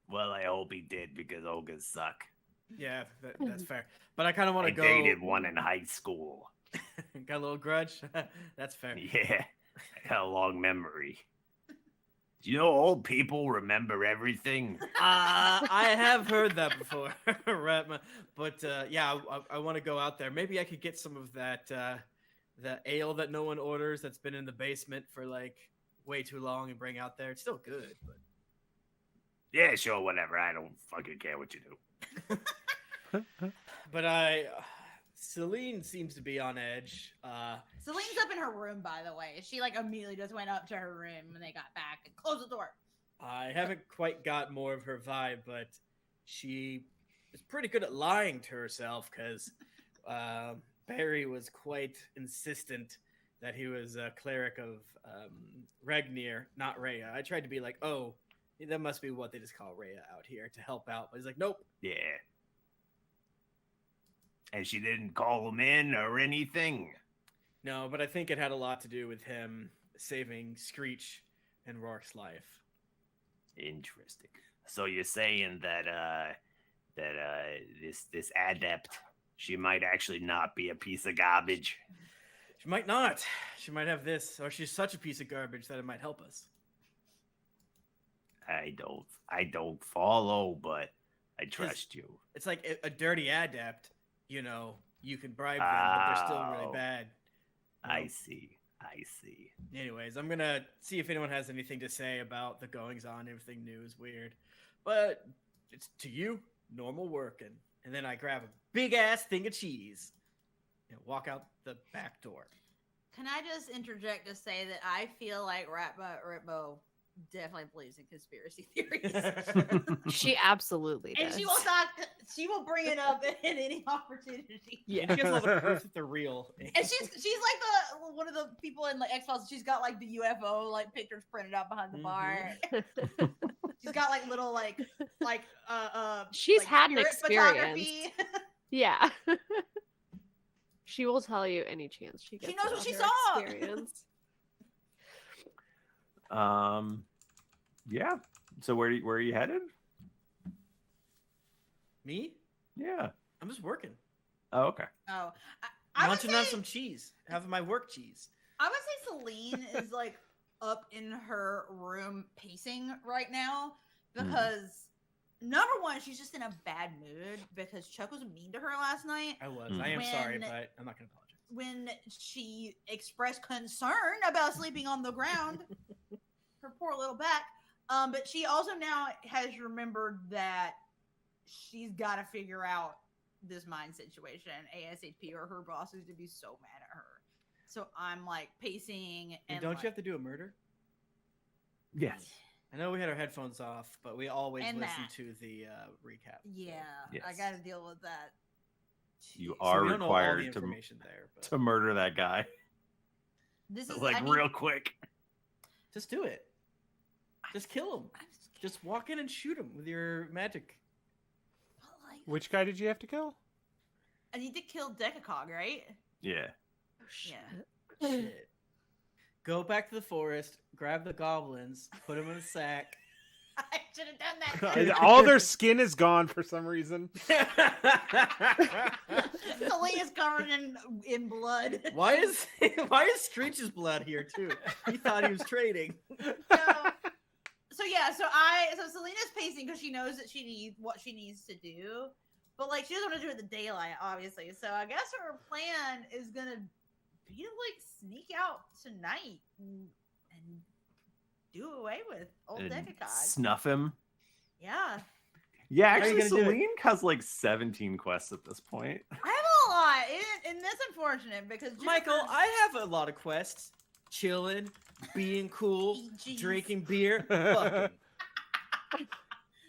Well, I hope he did because ogres suck. Yeah, that's fair. But I kind of want to go. I dated one in high school. Got a little grudge. That's fair. Yeah, I got a long memory. Do you know old people remember everything? I have heard that before, Ratma. But yeah, I want to go out there. Maybe I could get some of that the ale that no one orders that's been in the basement for like way too long and bring out there. It's still good, but Yeah, sure, whatever. I don't fucking care what you do. but Selene seems to be on edge. Celine's up in her room, by the way. She like immediately just went up to her room when they got back and closed the door. I haven't quite got more of her vibe, but she is pretty good at lying to herself because Barry was quite insistent that he was a cleric of Regnir, not Rhea. I tried to be like, oh, that must be what they just call Rhea out here to help out. But he's like, nope. Yeah. And she didn't call him in or anything. No, but I think it had a lot to do with him saving Screech and Rourke's life. Interesting. So you're saying that this adept, she might actually not be a piece of garbage? She might not. She might have this, or she's such a piece of garbage that it might help us. I don't follow, but I trust you. It's like a dirty adept. You know, you can bribe them, but they're still really bad. You know? I see. Anyways, I'm gonna see if anyone has anything to say about the goings on. Everything new is weird, but it's to you normal working. And then I grab a big ass thing of cheese and walk out the back door. Can I just interject to say that I feel like Ritmo definitely believes in conspiracy theories. She absolutely does. And she will bring it up in any opportunity. Yeah, and she has all the proof that they're real. And she's like one of the people in like X-Files. She's got like the UFO like pictures printed out behind the bar. She's got like little like she's like had an spirit experience. photography. Yeah. She will tell you any chance she gets. She knows what she her saw. Experience. Yeah. So where are you headed? Me? Yeah. I'm just working. Oh, okay. Oh, I would Munching say, on some cheese. Having my work cheese. I would say Selene is like up in her room pacing right now because number one, she's just in a bad mood because Chuck was mean to her last night. I was. I am sorry, but I'm not going to apologize. When she expressed concern about sleeping on the ground, her poor little back. But she also now has remembered that she's got to figure out this mine situation ASAP or her boss is going to be so mad at her. So I'm like pacing. And don't like, you have to do a murder? Yes. I know we had our headphones off, but we always And listen that. to the recap. Yeah, Yes. I got to deal with that. You So are we don't know all the required information there, but to murder that guy. This is Like I mean, real quick. just do it. Just kill him. Just walk in and shoot him with your magic. like, Which guy did you have to kill? I need to kill Decacog, right? Yeah. Yeah. Shit. Go back to the forest, grab the goblins, put them in a sack. I should have done that. All their skin is gone for some reason. Selene is covered in blood. Why is Screech's blood here too? He thought he was trading. So Selena's pacing because she knows that she needs what she needs to do, but like she doesn't want to do it in the daylight, obviously. So I guess her plan is gonna be to like sneak out tonight and do away with old Decacog. Snuff him. Yeah. Yeah, How are you actually, gonna do it? Selene has like 17 quests at this point. I have a lot, and that's unfortunate because Michael, I have a lot of quests. Chilling, being cool, Jeez. drinking beer, fucking.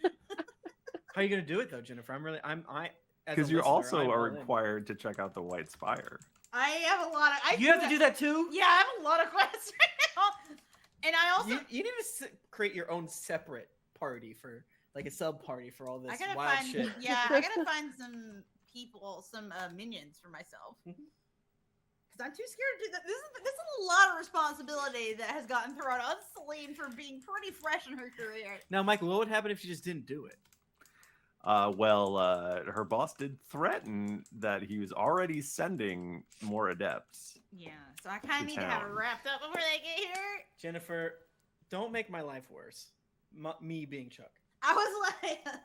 How are you gonna do it though, Jennifer? Because you also are required to check out the White Spire. I have a lot of. You have to do that too. Yeah, I have a lot of quests right now, and I also You need to create your own separate party for like a sub party for all this I gotta wild find. shit. Yeah, I gotta find some people, some minions for myself. Because I'm too scared to do that. This is a lot of responsibility that has gotten thrown on Selene for being pretty fresh in her career. Now, Michael, what would happen if she just didn't do it? Her boss did threaten that he was already sending more adepts. Yeah, so I kind of need to have it wrapped up before they get here. Jennifer, Don't make my life worse. Me being Chuck. I was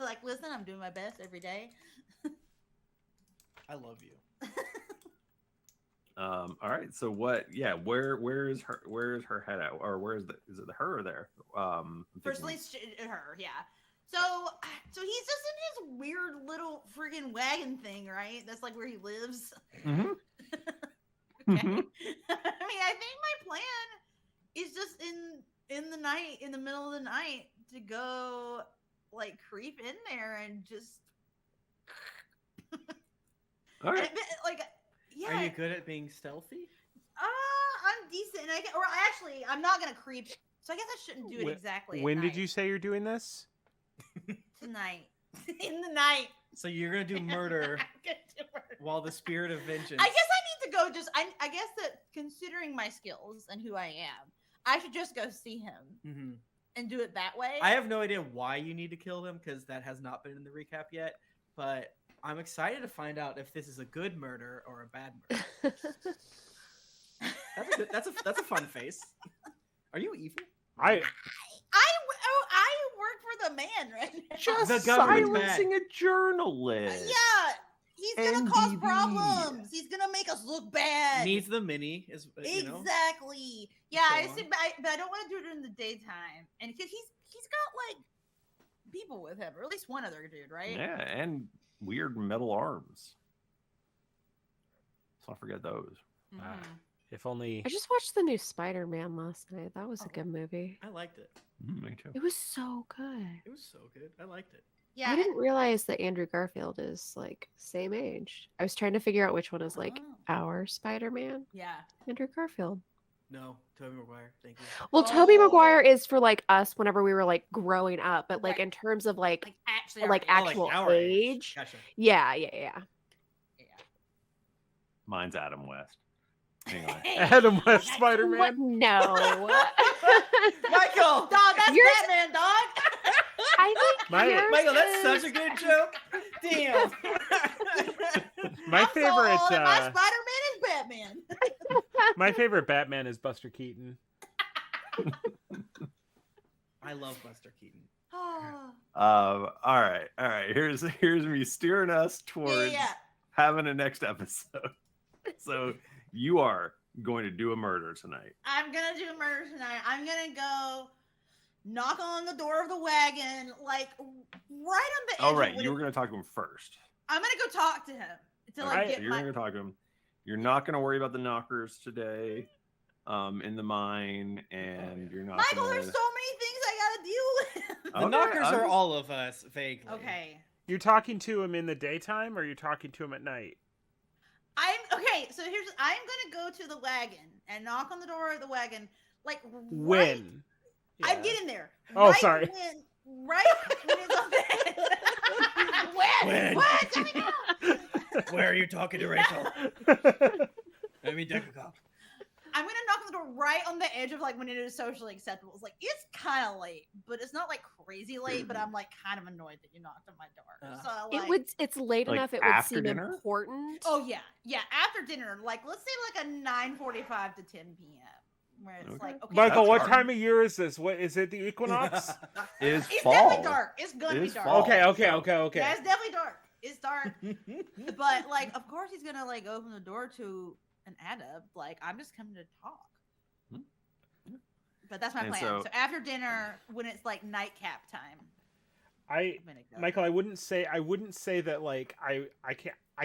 like, listen, I'm doing my best every day. I love you. All right. So what? Yeah. Where is her head at? Or is it her or there? Firstly, it's her. Yeah. So he's just in his weird little friggin' wagon thing, right? That's like where he lives. Mm-hmm. Okay. I mean, I think my plan is just in the night, in the middle of the night, to go like creep in there and just. All right. Like, yeah. Are you good at being stealthy? I'm decent. I'm not gonna creep. So I guess I shouldn't do it exactly. When did you say you're doing this? Tonight. In the night. So you're gonna do murder while the spirit of vengeance. I guess I need to go I guess that considering my skills and who I am, I should just go see him and do it that way. I have no idea why you need to kill him because that has not been in the recap yet, but I'm excited to find out if this is a good murder or a bad murder. That's a fun face. Are you evil? I work for the man right now. Just the silencing a journalist. Yeah, he's gonna cause problems. He's gonna make us look bad. Needs the mini, exactly. Yeah, I see, but I don't want to do it in the daytime, and because he's got like people with him, or at least one other dude, right? Yeah, and weird metal arms. Let's not forget those. If only. I just watched the new Spider-Man last night. That was a good movie. I liked it. Me too. It was so good. It was so good. I liked it. Yeah. I didn't realize that Andrew Garfield is like same age. I was trying to figure out which one is like our Spider-Man. Yeah. Andrew Garfield. No, Tobey Maguire. Thank you. Well, Tobey Maguire is for like us whenever we were like growing up, but like in terms of like actual our age. Gotcha. Yeah. Mine's Adam West. Hang on. Adam West Spider-Man. What? No. Michael! Dog, that's Batman, dog! I think Michael, that's such a good joke. Damn. My favorite. My Spider-Man is Batman. My favorite Batman is Buster Keaton. I love Buster Keaton. All right. Here's me steering us towards having a next episode. So you are going to do a murder tonight. I'm gonna do a murder tonight. I'm gonna go knock on the door of the wagon, like right on the edge. All right, you were going to talk to him first. I'm gonna go talk to him to like get You're going to talk to him. You're not going to worry about the knockers today, in the mine, and you're not. Michael, there's so many things I gotta deal with. The knockers are all of us, vaguely. Okay. You're talking to him in the daytime, or you're talking to him at night? So I'm gonna go to the wagon and knock on the door of the wagon, like when I get in there. Oh, sorry. Right when it's on the when? What? Tell me now. Where are you talking to, Rachel? Let me take a call. I'm gonna knock on the door right on the edge of like when it is socially acceptable. It's like it's kind of late, but it's not like crazy late. But I'm like kind of annoyed that you knocked on my door. So like, it's late like enough. It would after seem dinner? important. Oh yeah, after dinner, like let's say like a 9:45 to 10 p.m. Where it's like okay. Michael, what time of year is this? What is it? The equinox? It's It's fall. definitely dark. It's gonna be dark. fall. Okay. Yeah, it's definitely dark. It's dark. But like, of course, he's gonna like open the door to an adept. Like, I'm just coming to talk. But that's my And plan. so- So after dinner, when it's like nightcap time, Michael, I wouldn't say that like I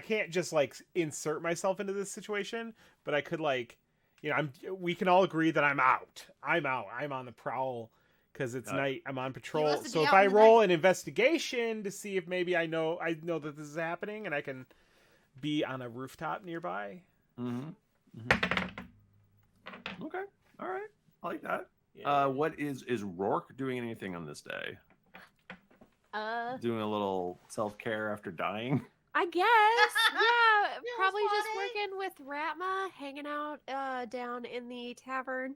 can't just like insert myself into this situation, but I could like, we can all agree that I'm out. I'm on the prowl because it's night. I'm on patrol. So if I roll an investigation to see if maybe I know that this is happening and I can be on a rooftop nearby. Okay. All right. I like that. Yeah. What is Rourke doing anything on this day? Doing a little self-care after dying? I guess. Yeah, probably just working with Ratma, hanging out down in the tavern,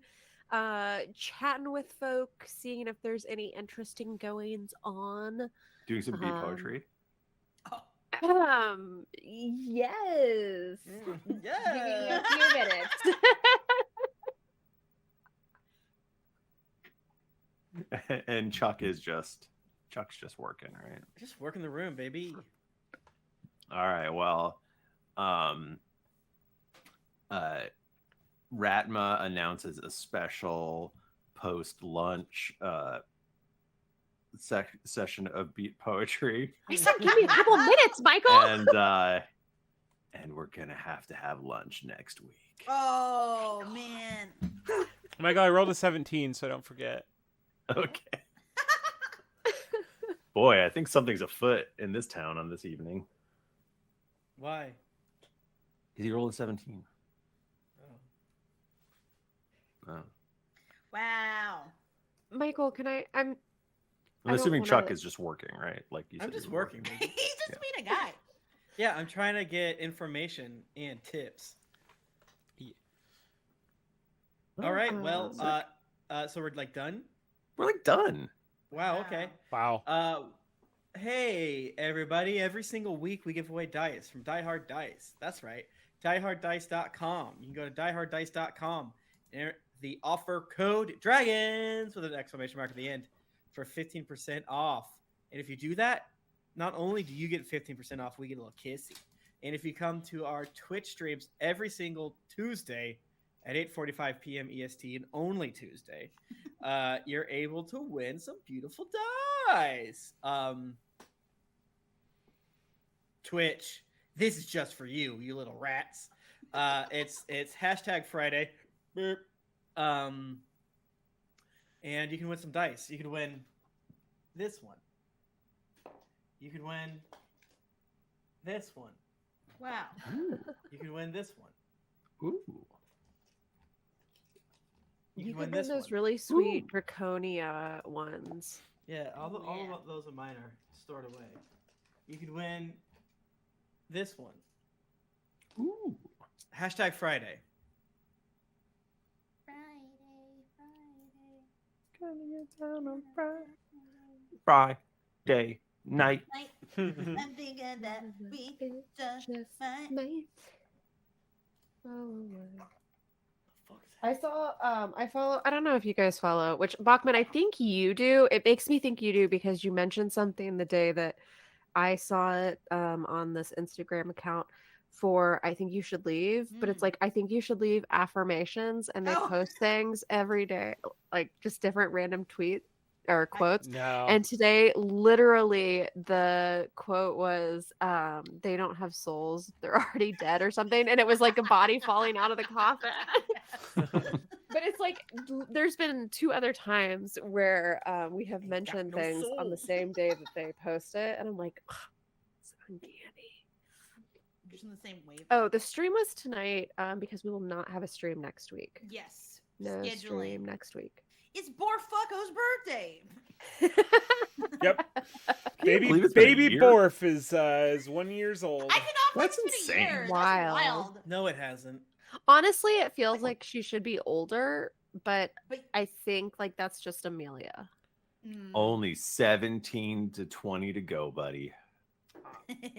chatting with folk, seeing if there's any interesting goings on. Doing some beat poetry? Yes. Give me a few minutes. And Chuck's just working, right? Just working the room, baby. All right. Well, Ratma announces a special post-lunch session of beat poetry. I said, give me a couple minutes, Michael. And we're gonna have to have lunch next week. Oh man. Oh my god, I rolled a 17, so don't forget. Okay. Boy, I think something's afoot in this town on this evening. Why? Because he rolled a 17. Oh. Wow. Michael, I'm assuming Chuck is just working, right? Like you said. I'm just working. He's just being a guy. Yeah, I'm trying to get information and tips. Yeah. All right. Well, so we're like done. We're like done. Wow. Okay. Wow. Hey everybody! Every single week we give away dice from Die Hard Dice. That's right. DieHardDice.com. You can go to DieHardDice.com. And the offer code DRAGONS with an exclamation mark at the end for 15% off. And if you do that, not only do you get 15% off, we get a little kissy. And if you come to our Twitch streams every single Tuesday at 8:45 p.m. EST and only Tuesday, you're able to win some beautiful dice. Twitch, this is just for you, you little rats. It's hashtag Friday. And you can win some dice. You can win this one. You can win this one. Wow. You can win this one. Ooh. You can win those one. Really sweet Draconia ones. Yeah, all of those of mine are stored away. You could win this one. Ooh. Hashtag Friday. Friday night. I'm thinking that we just might. I saw I follow, I don't know if you guys follow, which Bachmann, I think you do. It makes me think you do because you mentioned something the day that I saw it on this Instagram account for I think you should leave, but it's like I think you should leave affirmations, and they post things every day, like just different random tweets or quotes. No. And today, literally, the quote was, "They don't have souls; they're already dead," or something. And it was like a body falling out of the coffin. But it's like there's been 2 other times where we have mentioned things on the same day that they post it, and I'm like, it's uncanny. Just in the same wave. Oh, the stream was tonight because we will not have a stream next week. Yes. No stream next week. It's Borfucko's birthday. Yep. Baby Borf is 1 year old. I cannot That's insane. That's Wild. wild. No, it hasn't. Honestly, it feels like she should be older, but I think like that's just Amelia. Only 17 to 20 to go, buddy.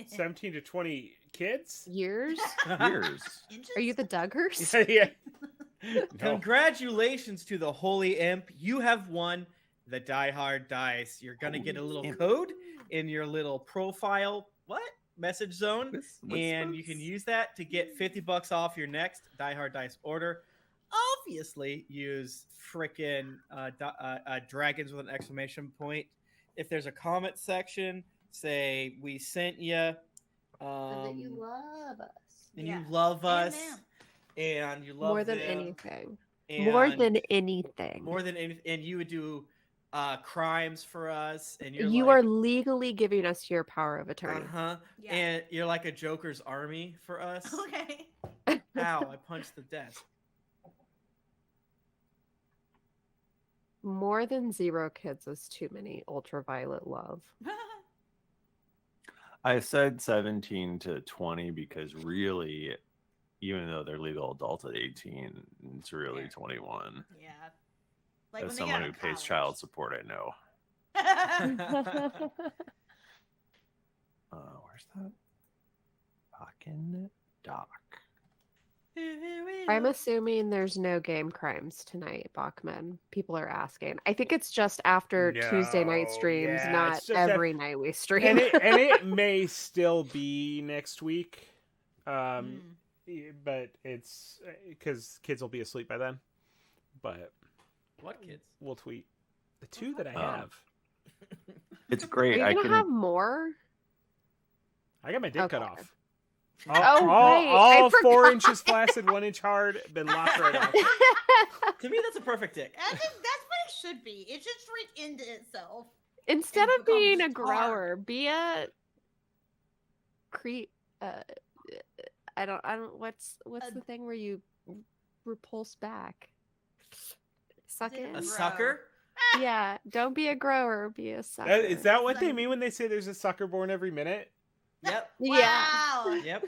17 to 20 kids? Years? Years. Are you the Duggars? Yeah. No. Congratulations to the Holy Imp. You have won the Die Hard Dice. You're going to get a little code in your little profile message zone, and you can use that to get $50 off your next Die Hard Dice order. Obviously, use frickin' dragons with an exclamation point. If there's a comment section, say we sent you, and that you love us. And you love us. And you love more than them, anything. More than anything. More than anything. And you would do crimes for us. And you are legally giving us your power of attorney. Yeah. And you're like a Joker's army for us. Okay. Ow, I punched the desk. More than 0 kids is too many ultraviolet love. I said 17 to 20 because really, even though they're legal adults at 18, it's really 21. Yeah. Like as someone who pays child support, I know. Where's that? Fucking doc. I'm assuming there's no game crimes tonight, Bachmann. People are asking. I think it's just after Tuesday night streams, not every night we stream. And it may still be next week, but it's because kids will be asleep by then. But what kids? We'll tweet the 2 that I have. It's great. Are you gonna have more? I got my dick cut off. All 4 inches flaccid, 1 inch hard, been locked right off. To me, that's a perfect dick. I think that's what it should be. It should shrink into itself. Instead of being a grower, be a I don't. What's the thing where you repulse back? Suck in. A sucker? Yeah. Don't be a grower. Be a sucker. Is that what they mean when they say there's a sucker born every minute? Yep. Wow. Yep.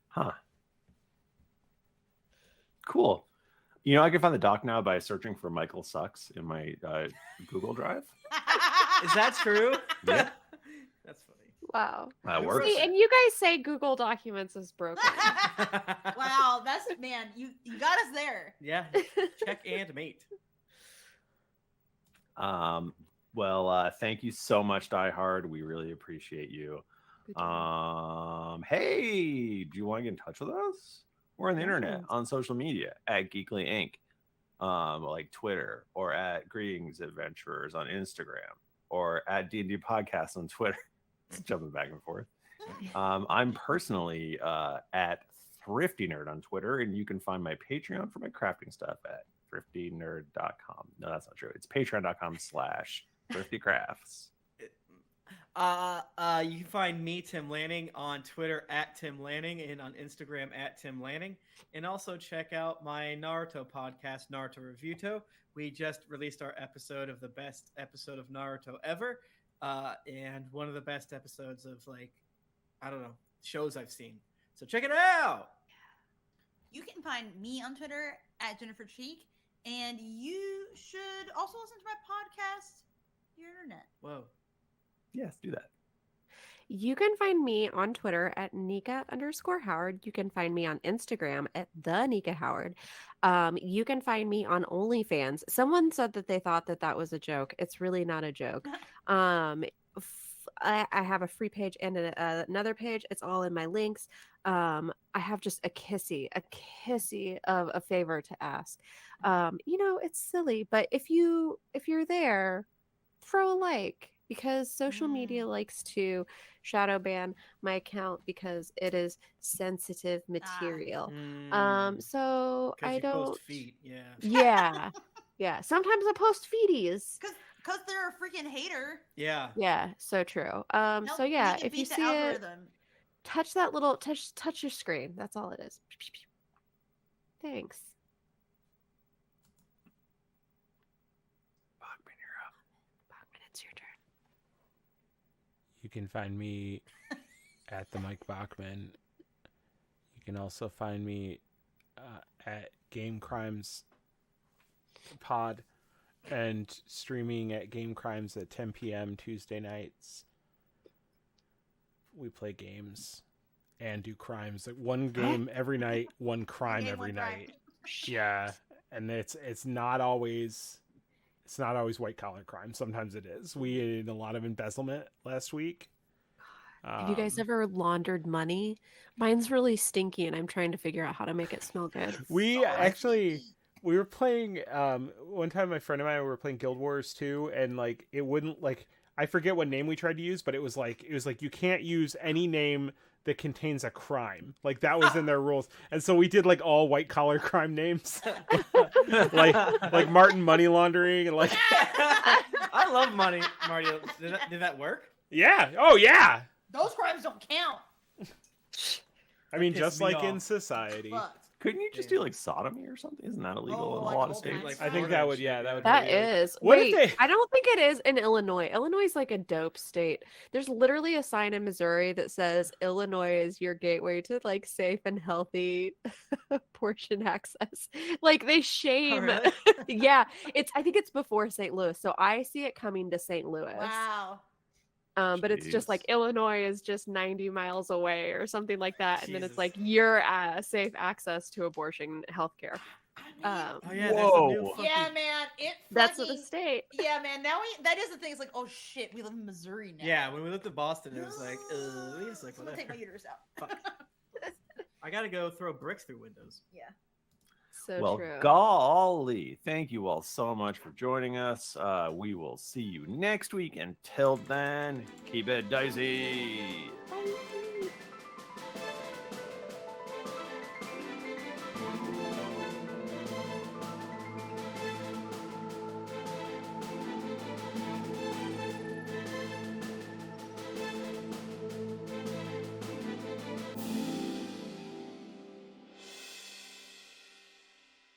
Huh. Cool. You know, I can find the doc now by searching for Michael Sucks in my Google Drive. Is that true? Yep. That's funny. Wow. That works. See, and you guys say Google Documents is broken. Wow, that's man, you got us there. Yeah. Check and mate. Well, thank you so much, Die Hard. We really appreciate you. Hey, do you want to get in touch with us? We're on the internet, on social media at Geekly Inc., like Twitter, or at Greetings Adventurers on Instagram, or at D&D Podcast on Twitter. Jumping back and forth. I'm personally at Thrifty Nerd on Twitter, and you can find my Patreon for my crafting stuff at thriftynerd.com. No, that's not true. It's patreon.com/thriftycrafts. You can find me, Tim Lanning, on Twitter at Tim Lanning and on Instagram at Tim Lanning. And also check out my Naruto podcast, Naruto Reviewto. We just released our episode of the best episode of Naruto ever. And one of the best episodes of, like, I don't know, shows I've seen. So check it out. You can find me on Twitter at Jennifer Cheek. And you should also listen to my podcast, Your Internet. Whoa. Yes, do that. You can find me on Twitter at Nika_Howard. You can find me on Instagram at the Nika Howard. You can find me on OnlyFans. Someone said that they thought that was a joke. It's really not a joke. I have a free page and another page. It's all in my links. I have just a kissy of a favor to ask. It's silly, but if you're there, throw a like, because social media likes to shadow ban my account because it is sensitive material. So I don't post feet, yeah. Yeah. Sometimes I post feeties. Because they're a freaking hater. Yeah. Yeah, so true. So yeah, if you see it, touch that little touch your screen. That's all it is. Thanks. Bachmann, you're up. Bachmann, it's your turn. You can find me at the Mike Bachmann. You can also find me at Game Crimes Pod and streaming at Game Crimes at 10 p.m. Tuesday nights. We play games and do crimes. Like one game every night, one crime every night. Yeah, and it's not always white collar crime. Sometimes it is. We had a lot of embezzlement last week. Have you guys ever laundered money? Mine's really stinky, and I'm trying to figure out how to make it smell good. We were playing one time. My friend and I were playing Guild Wars 2, and like it wouldn't like. I forget what name we tried to use, but it was like you can't use any name that contains a crime. Like that was in their rules. And so we did like all white collar crime names. like Martin money laundering and like I love money, Mario. Did that work? Yeah. Oh yeah. Those crimes don't count. I mean, just like in society. Fuck. Couldn't you just do like sodomy or something? Isn't that illegal in a lot of states? I think that would, That is. Wait, I don't think it is in Illinois. Illinois is like a dope state. There's literally a sign in Missouri that says Illinois is your gateway to like safe and healthy abortion access. Like they shame. Oh, really? Yeah, I think it's before St. Louis, so I see it coming to St. Louis. Wow. But it's just like Jeez. Illinois is just 90 miles away or something like that, and then it's Jesus. like you're safe access to abortion healthcare. Oh yeah, there's a new Whoa. fucking... Yeah, man. That's what the state. Yeah, man. Now that is the thing. It's like, oh shit, we live in Missouri now. Yeah, when we lived in Boston, it was like, it's like I'm gonna take my whatever. uterus out. Fuck. I gotta go throw bricks through windows. Yeah. So Well, true. golly, thank you all so much for joining us. We will see you next week. Until then, keep it dicey.